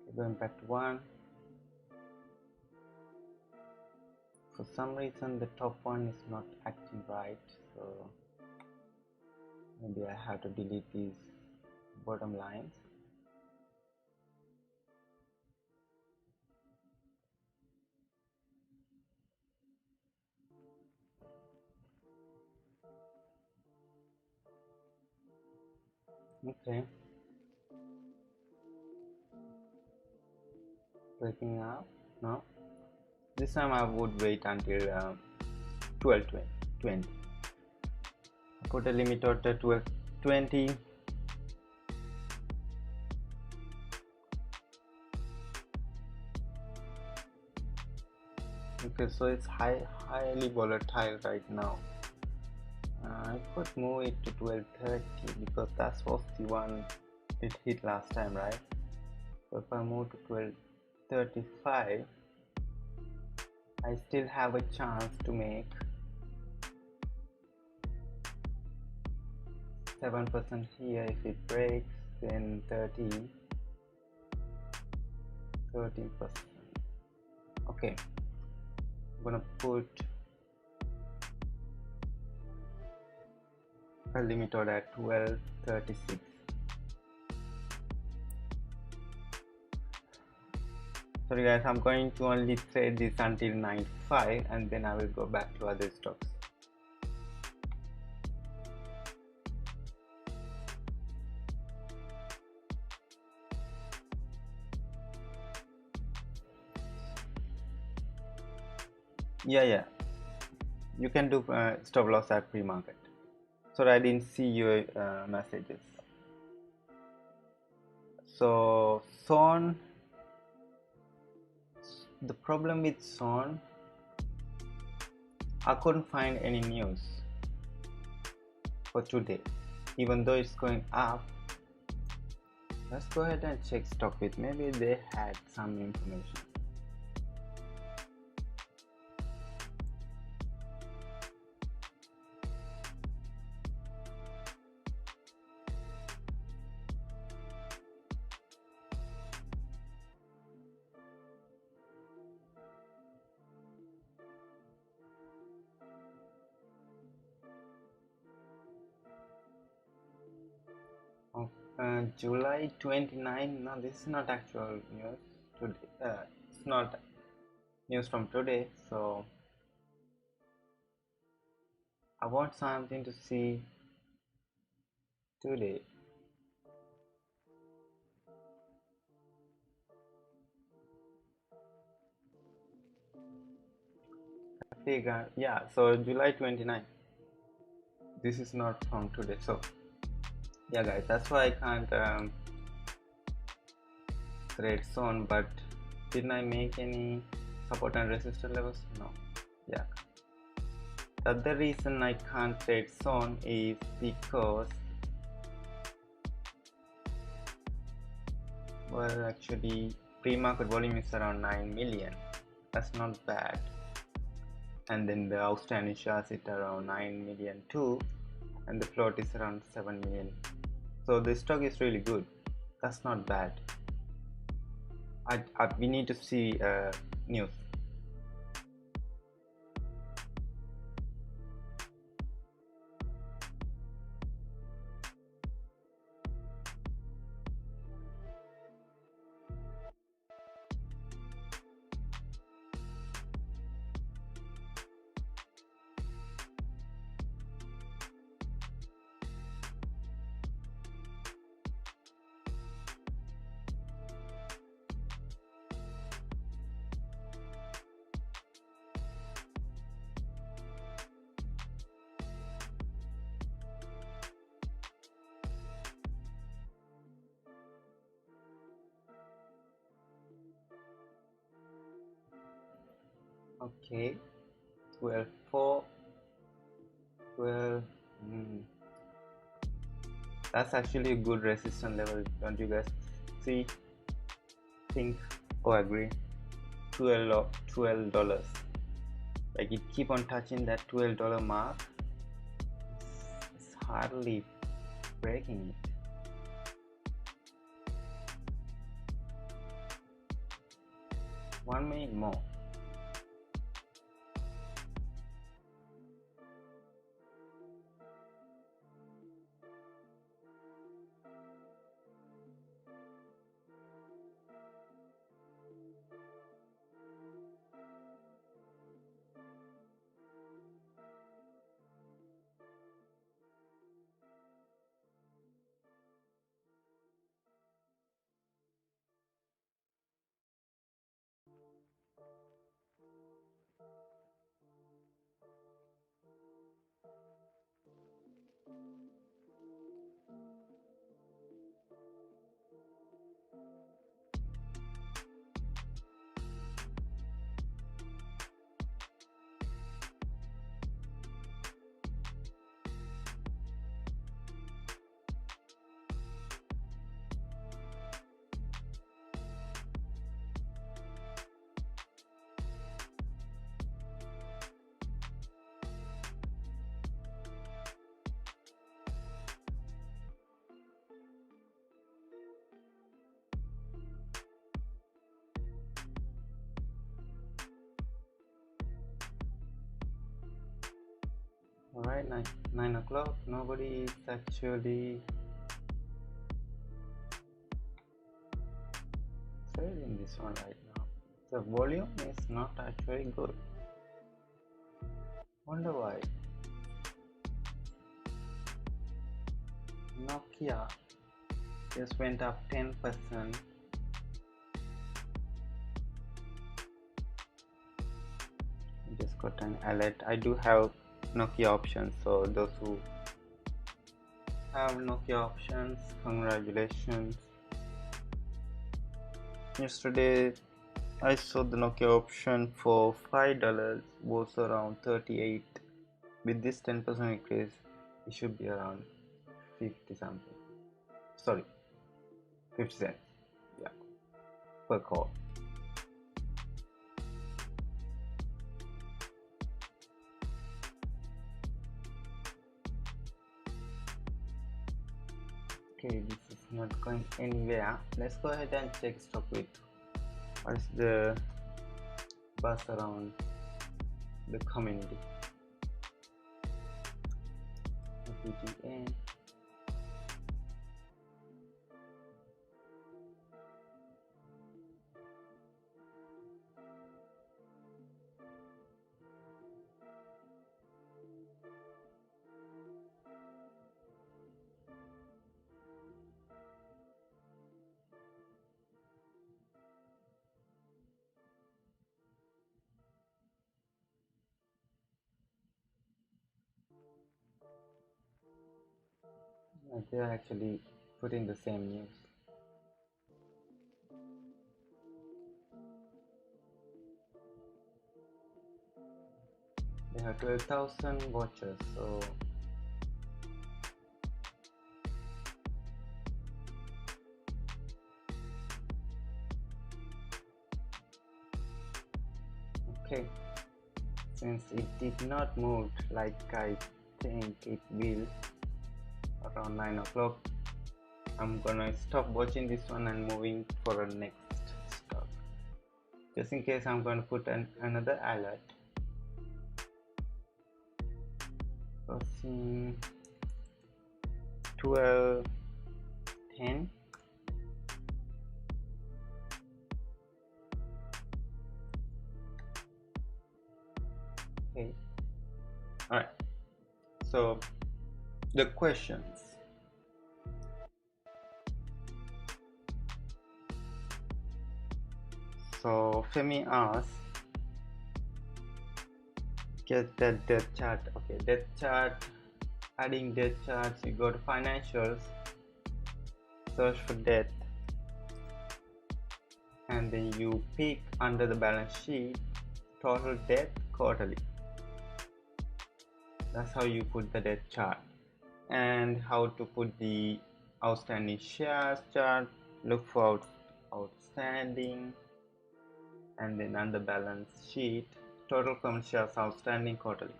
Okay, going back to 1. For some reason the top one is not acting right, so maybe I have to delete these bottom lines. Okay, breaking up. No, this time I would wait until 12:20. Put a limit order 12:20. Okay, so it's highly volatile right now. I could move it to 12:30 because that was the one it hit last time, right? So if I move to 12:35, I still have a chance to make 7% here. If it breaks, then 13%. Okay, I'm gonna put a limit order at 12:36. Sorry guys, I'm going to only trade this until 9:05 and then I will go back to other stocks. Yeah, you can do stop loss at pre-market. Sorry, I didn't see your messages. So SONN, the problem with SONN, I couldn't find any news for today, even though it's going up. Let's go ahead and check stock with, maybe they had some information. July 29. No, this is not actual news today. It's not news from today, so I want something to see today. Yeah, so July 29. This is not from today, so yeah guys, that's why I can't trade SONN. But didn't I make any support and resistance levels? No. Yeah, the other reason I can't trade SONN is because, well, actually pre-market volume is around 9 million. That's not bad, and then the outstanding shares is around 9 million too, and the float is around 7 million. So the stock is really good. That's not bad. We need to see news. Okay, 12 4 12. That's actually a good resistance level, don't you guys see, think or agree? $12, like it keep on touching that $12 mark. It's hardly breaking it. One minute more. Alright, 9 o'clock. Nobody is actually selling this one right now. The volume is not actually good. Wonder why. Nokia just went up 10%. Just got an alert. I do have Nokia options, so those who have Nokia options, congratulations. Yesterday I saw the Nokia option for $5 was around 38. With this 10% increase, it should be around 50 something. Sorry, 50 cents. Yeah, per call. Okay, this is not going anywhere. Let's go ahead and check stock with what is the buzz around the community. APDN. They're actually putting the same news. They have 12,000 watchers, so okay. Since it did not move like I think it will around 9 o'clock, I'm gonna stop watching this one and moving for a next stock. Just in case, I'm gonna put another alert. Crossing 12:10. Okay. All right. So the questions. So Femi asks, get that death chart. Okay, death chart. Adding death charts, you go to financials, search for death, and then you pick under the balance sheet total debt quarterly. That's how you put the debt chart. And how to put the outstanding shares chart. Look for outstanding, and then on the balance sheet, total common shares outstanding quarterly.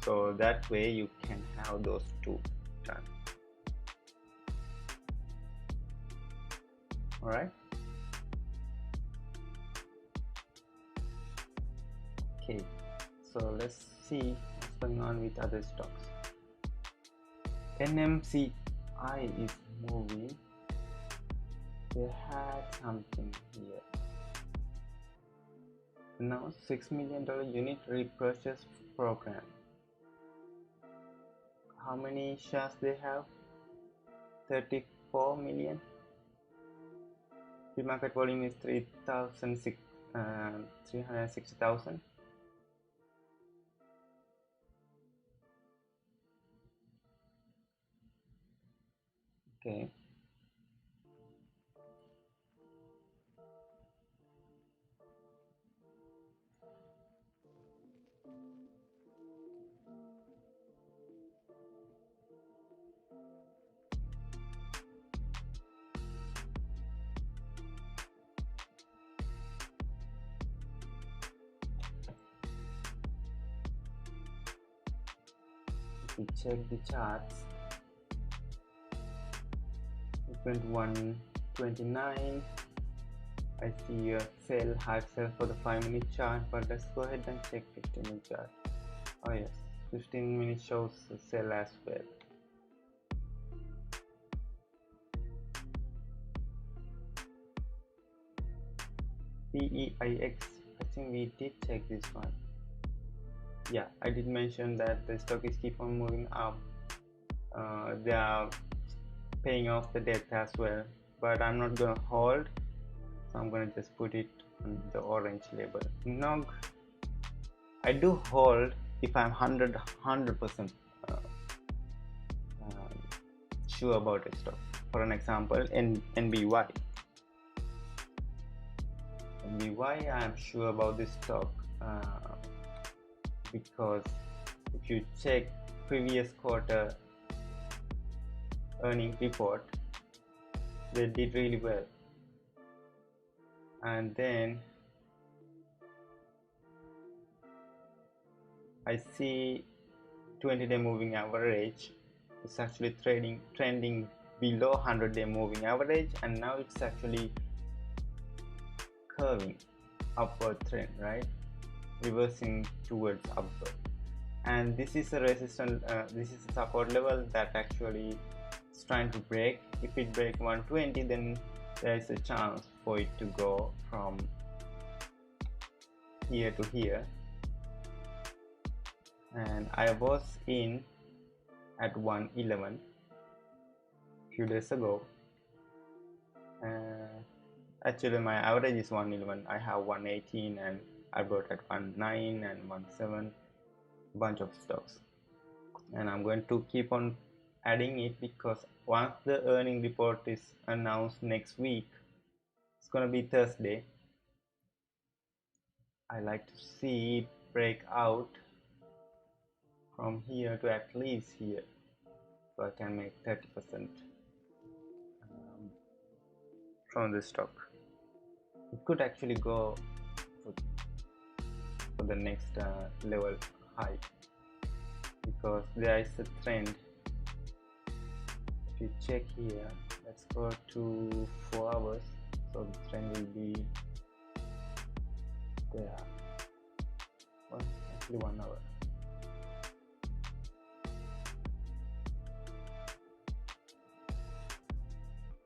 So that way you can have those two done. Alright. Okay, so let's see what's going on with other stocks. NMCI is moving. They had something here. Now $6 million unit repurchase program. How many shares they have? 34 million. Premarket volume is 360,000. Okay. If we check the charts, it went 129. I see a sell, hard sell for the 5-minute chart, but let's go ahead and check 15-minute chart. Oh yes, 15 minutes shows a sell as well. PEIX, I think we did check this one. Yeah, I did mention that the stock is keep on moving up. They are paying off the debt as well, but I'm not gonna hold, so I'm gonna just put it on the orange label. NOG, I do hold if I'm 100% sure about a stock. For an example, NBY. NBY, I'm sure about this stock because if you check previous quarter earning report, they did really well. And then I see 20-day moving average is actually trending below 100-day moving average, and now it's actually curving upward trend, right? Reversing towards upward. And this is a resistance, this is a support level that actually is trying to break. If it breaks 120, then there is a chance for it to go from here to here. And I was in at 111 a few days ago. Actually my average is 111. I have 118 and I bought at 19 and 17, bunch of stocks, and I'm going to keep on adding it because once the earning report is announced next week, it's gonna be Thursday, I like to see it break out from here to at least here, so I can make 30% from the stock. It could actually go for the next level high because there is a trend. If you check here, let's go to 4 hours, so the trend will be there. Well, actually 1 hour.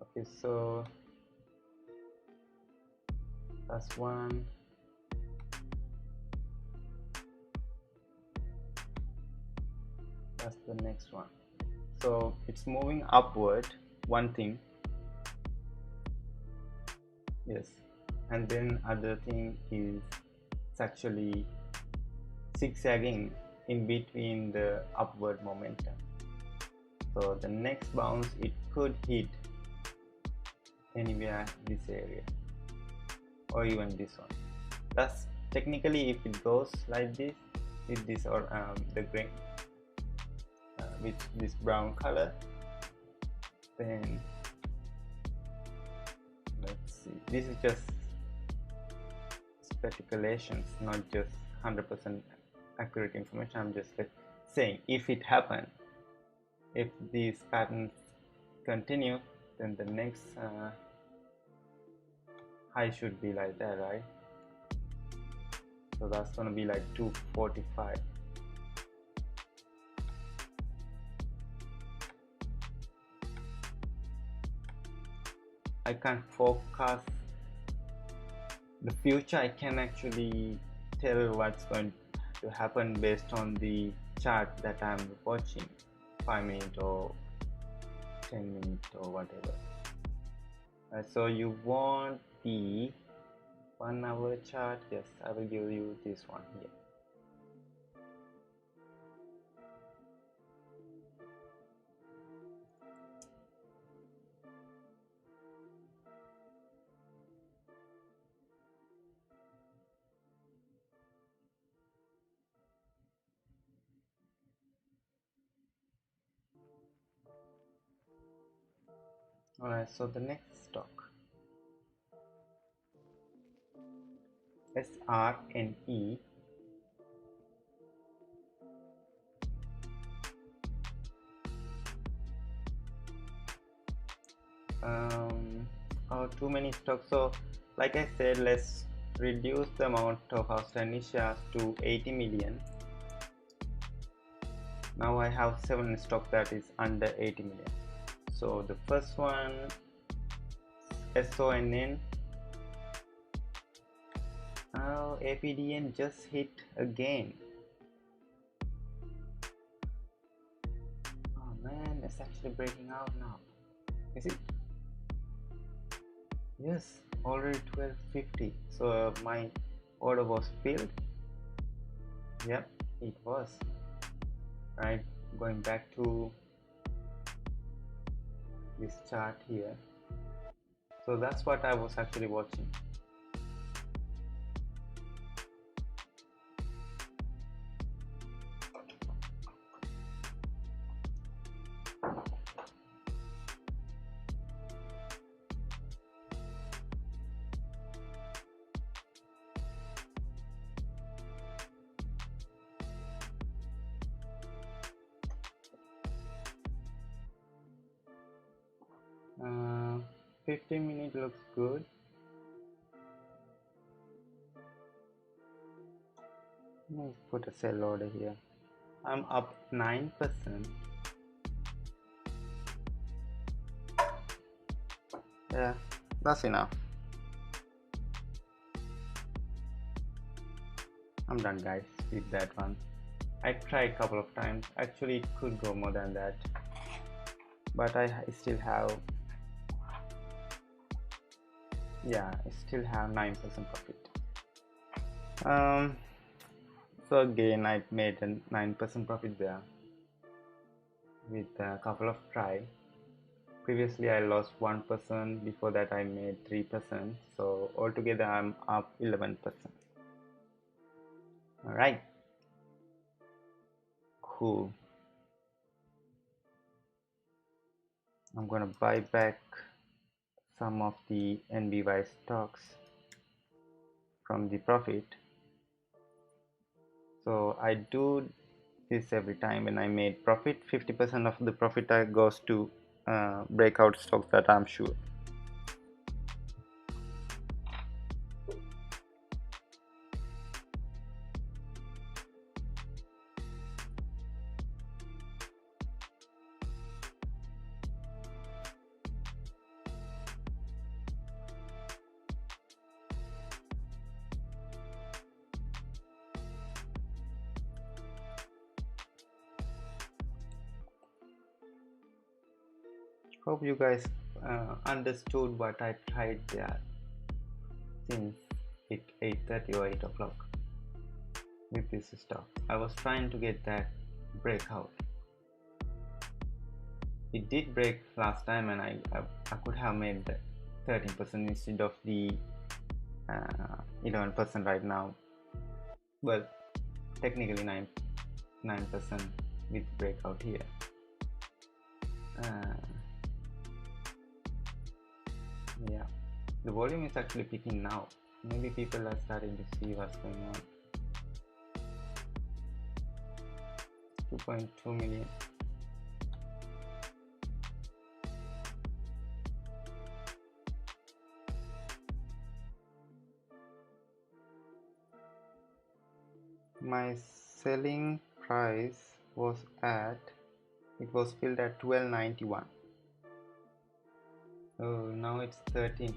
Okay, so that's one. That's the next one. So it's moving upward, one thing, yes, and then other thing is it's actually zigzagging in between the upward momentum. So the next bounce, it could hit anywhere this area or even this one. That's technically if it goes like this with this or the green with this brown color, then let's see, this is just speculations, not just 100% accurate information. I'm just saying if it happens, if these patterns continue, then the next high should be like that, right? So that's gonna be like 245. I can't forecast the future. I can actually tell what's going to happen based on the chart that I'm watching, 5 minutes or 10 minutes or whatever. So you want the 1 hour chart? Yes, I will give you this one here. Alright, so the next stock, SRNE. Too many stocks. So like I said, let's reduce the amount of outstanding shares to 80 million. Now I have 7 stock that is under 80 million. So the first one, SONN. Oh, APDN just hit again. Oh man, it's actually breaking out now. Is it? Yes, already 1250. So my order was filled. Yep, it was. Right, going back to this chart here. So that's what I was actually watching. Uh, 15 minutes looks good. Let's put a sell order here. I'm up 9%. Yeah, that's enough. I'm done, guys, with that one. I tried a couple of times. Actually, it could go more than that, but I still have, yeah, I still have 9% profit. So again, I made a 9% profit there with a couple of try. Previously I lost 1%, before that I made 3%, so altogether I'm up 11%. All right, cool. I'm gonna buy back some of the NBY stocks from the profit. So I do this every time when I made profit. 50% of the profit goes to breakout stocks that I'm sure. Hope you guys understood what I tried there since 8:30 or 8 o'clock with this stock. I was trying to get that breakout. It did break last time, and I could have made the 13% instead of the 11% right now. well, technically 9% with breakout here. Yeah, the volume is actually picking now. Maybe people are starting to see what's going on. 2.2 million. My selling price was it was filled at 12.91. Oh, now it's 13.15.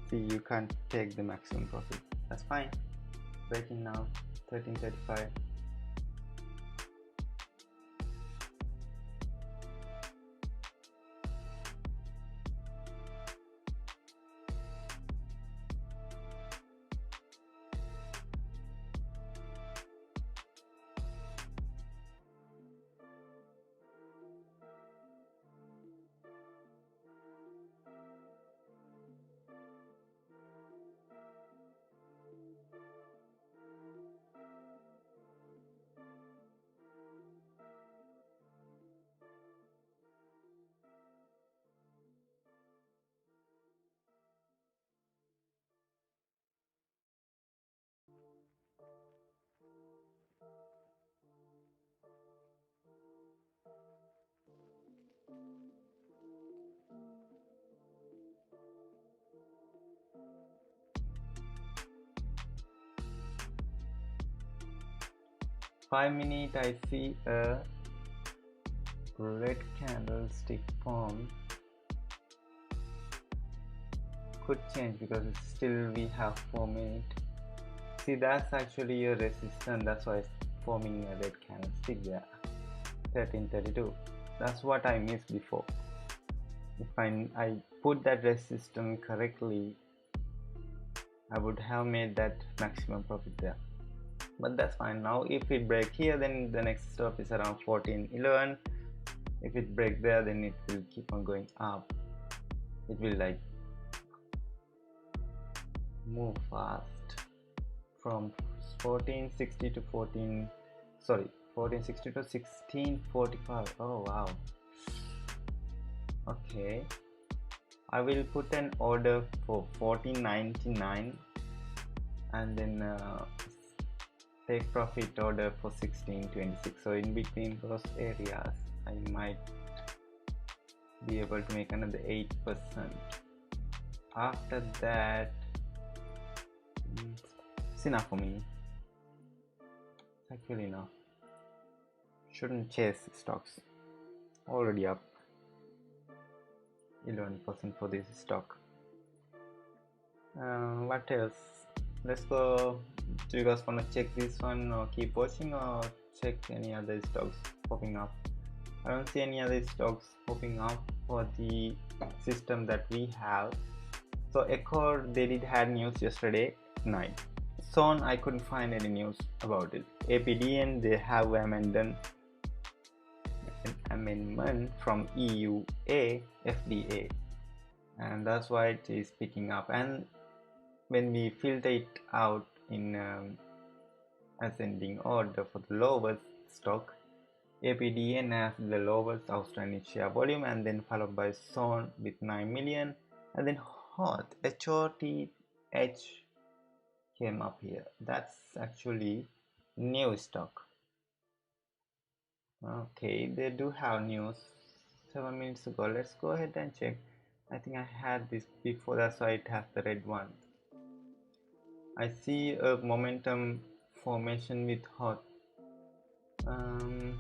See, you can't take the maximum profit. That's fine. Breaking now, 13.35. Five-minute, I see a red candlestick form. Could change because still we have 4 minutes. See, that's actually a resistance. That's why it's forming a red candlestick there. 13.32. That's what I missed before. If I put that resistance correctly, I would have made that maximum profit there. But that's fine. Now if it break here, then the next stop is around 14.11. If it break there, then it will keep on going up. It will like move fast from 14.60 to 14.60 to 16.45. Oh wow. Okay, I will put an order for 14.99 and then take profit order for 16.26. so in between those areas I might be able to make another 8%. After that, it's enough for me. It's actually enough. Shouldn't chase stocks. Already up 11% for this stock. What else? Let's go. Do you guys want to check this one or keep watching, or check any other stocks popping up? I don't see any other stocks popping up for the system that we have. So ECOR, they did have news yesterday night. SONN, I couldn't find any news about it. APDN, they have an amendment from EUA FDA, and that's why it is picking up. And when we filter it out in ascending order for the lowest stock, APDN has the lowest outstanding share volume, and then followed by SONN with 9 million, and then HOTH came up here. That's actually new stock. Okay, they do have news 7 minutes ago. Let's go ahead and check. I think I had this before, that's why it has the red one. I see a momentum formation with HOTH.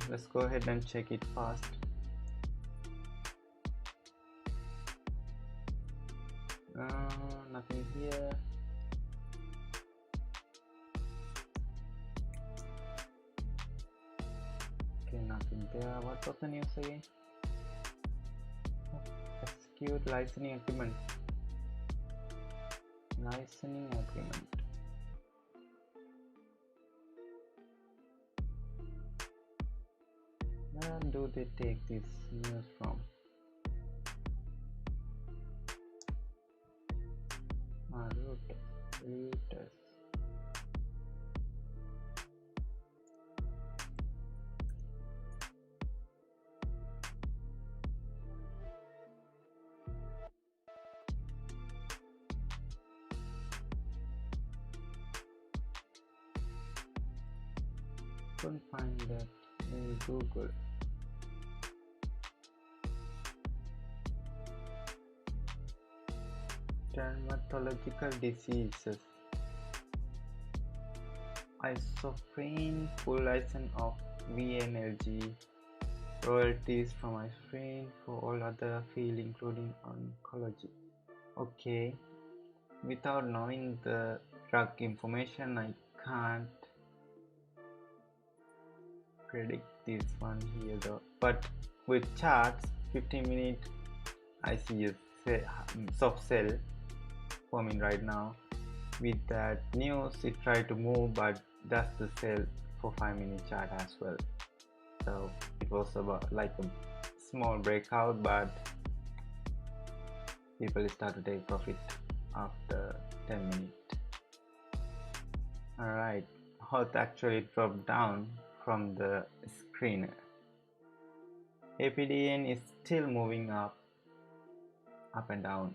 Let's go ahead and check it fast. Nothing here. Okay, nothing there. What was the news again? Execute licensing agreement. Licensing agreement. Where do they take this news from? routers. Couldn't find that in Google. Dermatological diseases. Isoprene, full license of VNLG, royalties from isoprene for all other fields including oncology. Okay, without knowing the drug information, I can't predict this one here though. But with charts, 15-minute, I see a soft cell forming right now. With that news, it tried to move, but that's the sell for 5-minute chart as well. So it was about like a small breakout, but people start to take profit after 10 minutes. Alright, HOT actually dropped down from the screener. APDN is still moving up and down.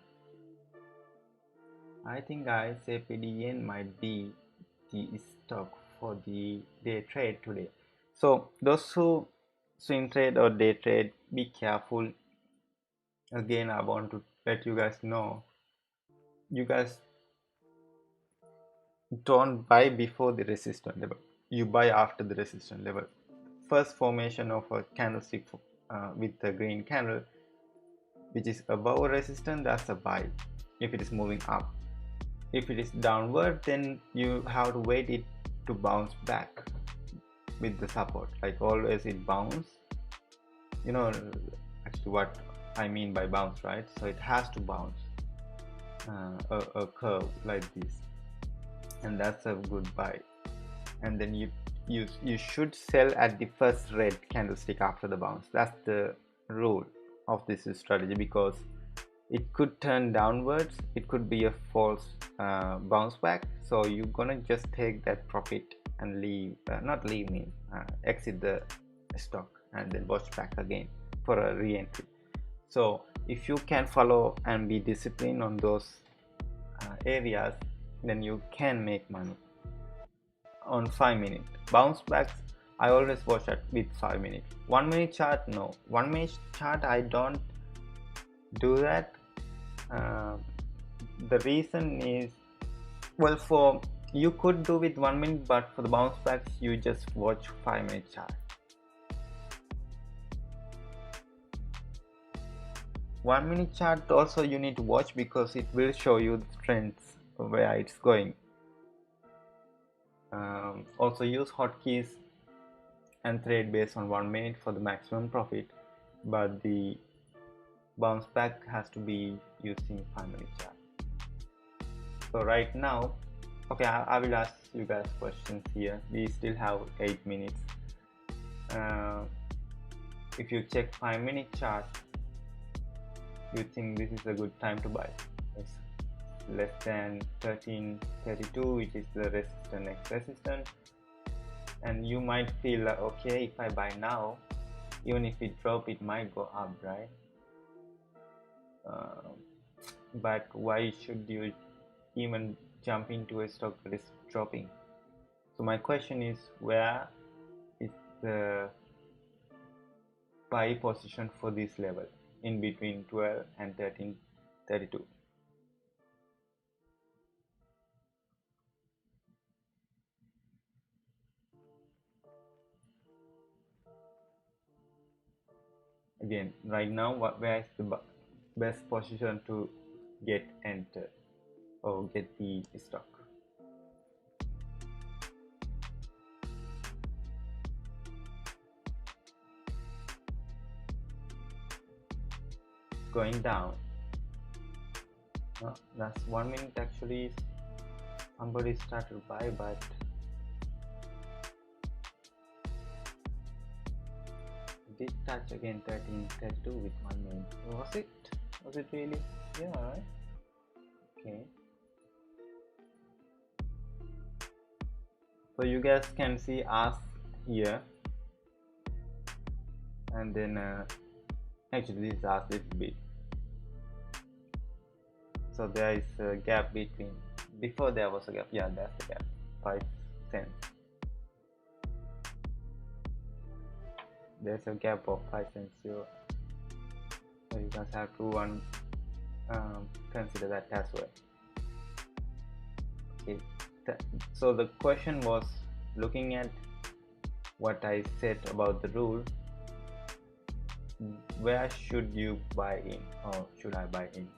I think guys, APDN might be the stock for the day trade today. So those who swing trade or day trade, be careful. Again, I want to let you guys know, you guys don't buy before the resistance level, you buy after the resistance level. First formation of a candlestick with the green candle which is above resistance, that's a buy if it is moving up. If it is downward, then you have to wait it to bounce back with the support. Like always it bounce, you know actually what I mean by bounce, right? So it has to bounce a curve like this, and that's a good buy. And then you should sell at the first red candlestick after the bounce. That's the rule of this strategy, because it could turn downwards, it could be a false bounce back, so you're gonna just take that profit and leave, exit the stock and then watch back again for a re-entry. So if you can follow and be disciplined on those areas, then you can make money. On 5-minute bounce backs, I always watch it with 5 minutes. 1-minute chart, no. 1-minute chart, I don't do that. The reason is, well, for you could do with 1 minute, but for the bounce backs, you just watch 5-minute chart. 1-minute chart also you need to watch, because it will show you the trends where it's going. Also use hotkeys and trade based on 1 minute for the maximum profit, but the bounce back has to be using 5-minute chart. So right now, okay, I will ask you guys questions here. We still have 8 minutes. If you check 5-minute chart, you think this is a good time to buy? It's less than 1332, which is the resistance next resistance, and you might feel like, okay, if I buy now, even if it drop, it might go up, right? But why should you even jump into a stock that is dropping? So my question is, where is the buy position for this level in between 12 and 1332? Again, right now, where is the best position to get entered or get the stock? Going down. That's 1 minute actually. Somebody started to buy, but did touch again 1332 with 1 minute. Was it really? Yeah, right. Okay. So you guys can see us here, and then actually this is us little bit. So there is a gap between, before there was a gap, yeah, that's the gap, 5 cents. There's a gap of 5 cents here, so you guys have to consider that as well. Okay, so the question was looking at what I said about the rule, where should you buy in, or should I buy in?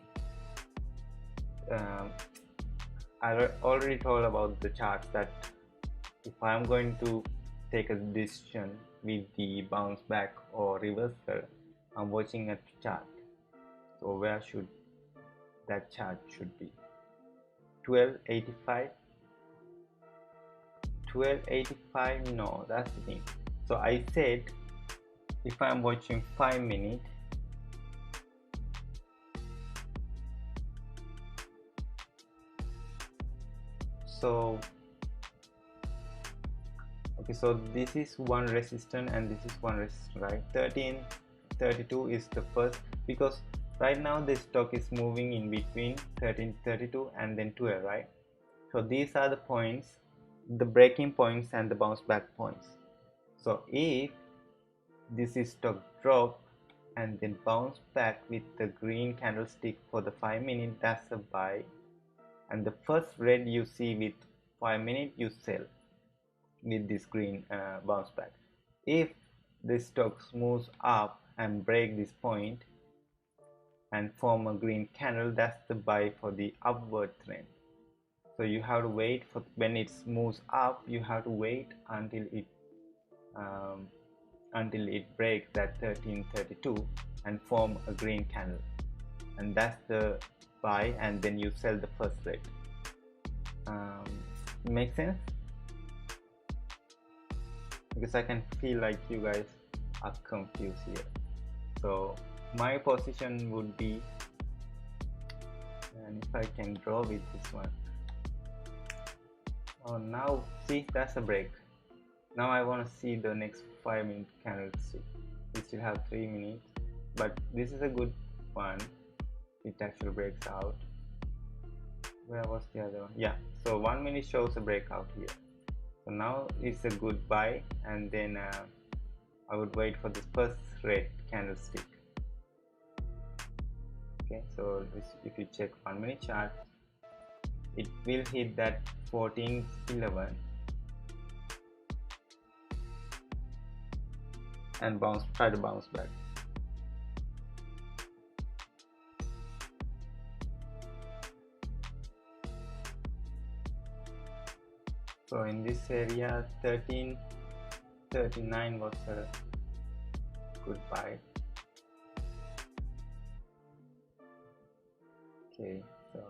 I already told about the charts that if I'm going to take a decision with the bounce back or reversal, I'm watching a chart. So where should that chart should be? 1285. 1285, no, that's the thing. So I said if I'm watching 5 minutes, so okay, so this is one resistance and this is one resistance, right? 1332 is the first, because right now the stock is moving in between 1332 and then 12, right? So these are the points, the breaking points and the bounce back points. So if this is stock drop and then bounce back with the green candlestick for the 5 minutes, that's a buy, and the first red you see with 5 minutes, you sell with this green bounce back. If the stock moves up and break this point and form a green candle, that's the buy for the upward trend. So you have to wait for, when it moves up, you have to wait until it breaks that 1332 and form a green candle, and that's the buy, and then you sell the first red. Make sense? Because I can feel like you guys are confused here. So my position would be, and if I can draw with this one, oh, now see, that's a break. Now I want to see the next 5 minute candlestick. We still have 3 minutes, but this is a good one. It actually breaks out. Where was the other one? Yeah, so 1 minute shows a breakout here. So now it's a good buy, and then I would wait for the first red candlestick. Okay, so if you check 1 minute chart, it will hit that 1411 and try to bounce back. So in this area, 1339 was a good buy. Okay, so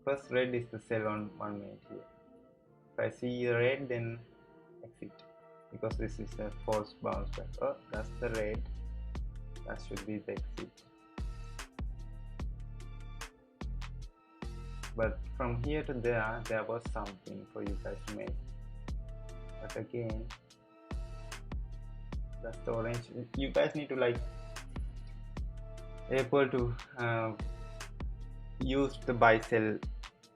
first red is the sell on 1 minute here. If I see a red, then exit, because this is a false bounce back. Oh, that's the red, that should be the exit. But from here to there was something for you guys to make, but again, that's the orange. You guys need to like able to use the buy sell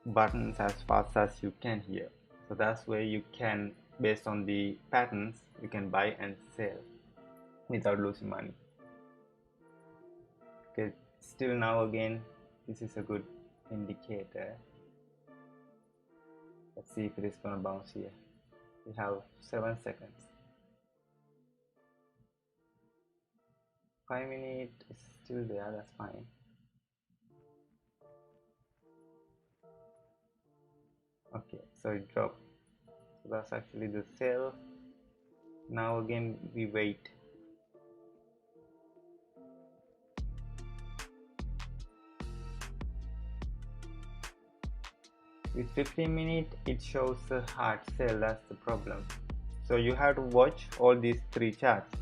buttons as fast as you can here. So that's where you can, based on the patterns, you can buy and sell without losing money. Okay, still now again, this is a good indicator. Let's see if it is gonna bounce here. We have 7 seconds. 5 minutes is still there, that's fine. Okay, so it dropped. So that's actually the sell. Now again we wait. With 15 minutes it shows a hard sell, that's the problem. So you have to watch all these 3 charts.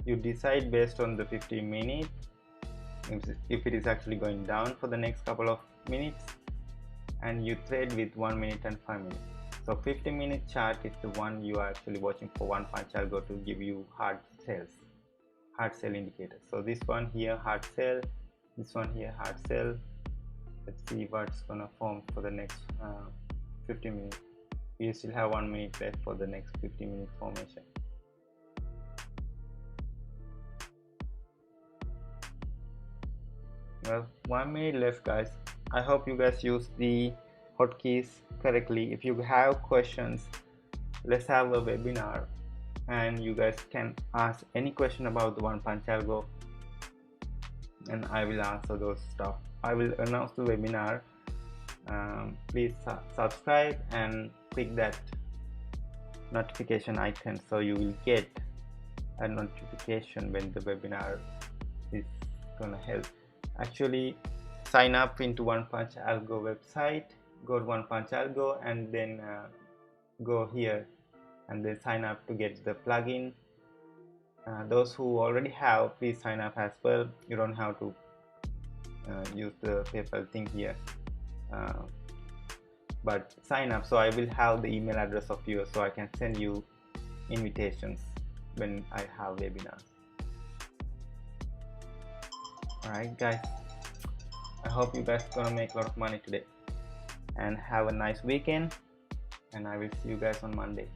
You decide based on the 15 minutes if it is actually going down for the next couple of minutes, and you trade with 1 minute and 5 minutes. So 50-minute chart is the one you are actually watching for OnePunch Algo to give you hard sell indicators. So this one here hard sell, this one here hard sell. Let's see what's gonna form for the next 50 minutes. We still have 1 minute left for the next 50-minute formation. Well, 1 minute left, guys. I hope you guys use the hotkeys correctly. If you have questions, let's have a webinar and you guys can ask any question about the OnePunch Algo and I will answer those stuff. I will announce the webinar. Please subscribe and click that notification icon so you will get a notification when the webinar is gonna help. Actually, sign up into OnePunch Algo website, go to OnePunch Algo and then go here and then sign up to get the plugin. Those who already have, please sign up as well. You don't have to use the PayPal thing here, but sign up so I will have the email address of yours so I can send you invitations when I have webinars. Alright guys, I hope you guys gonna make a lot of money today and have a nice weekend, and I will see you guys on Monday.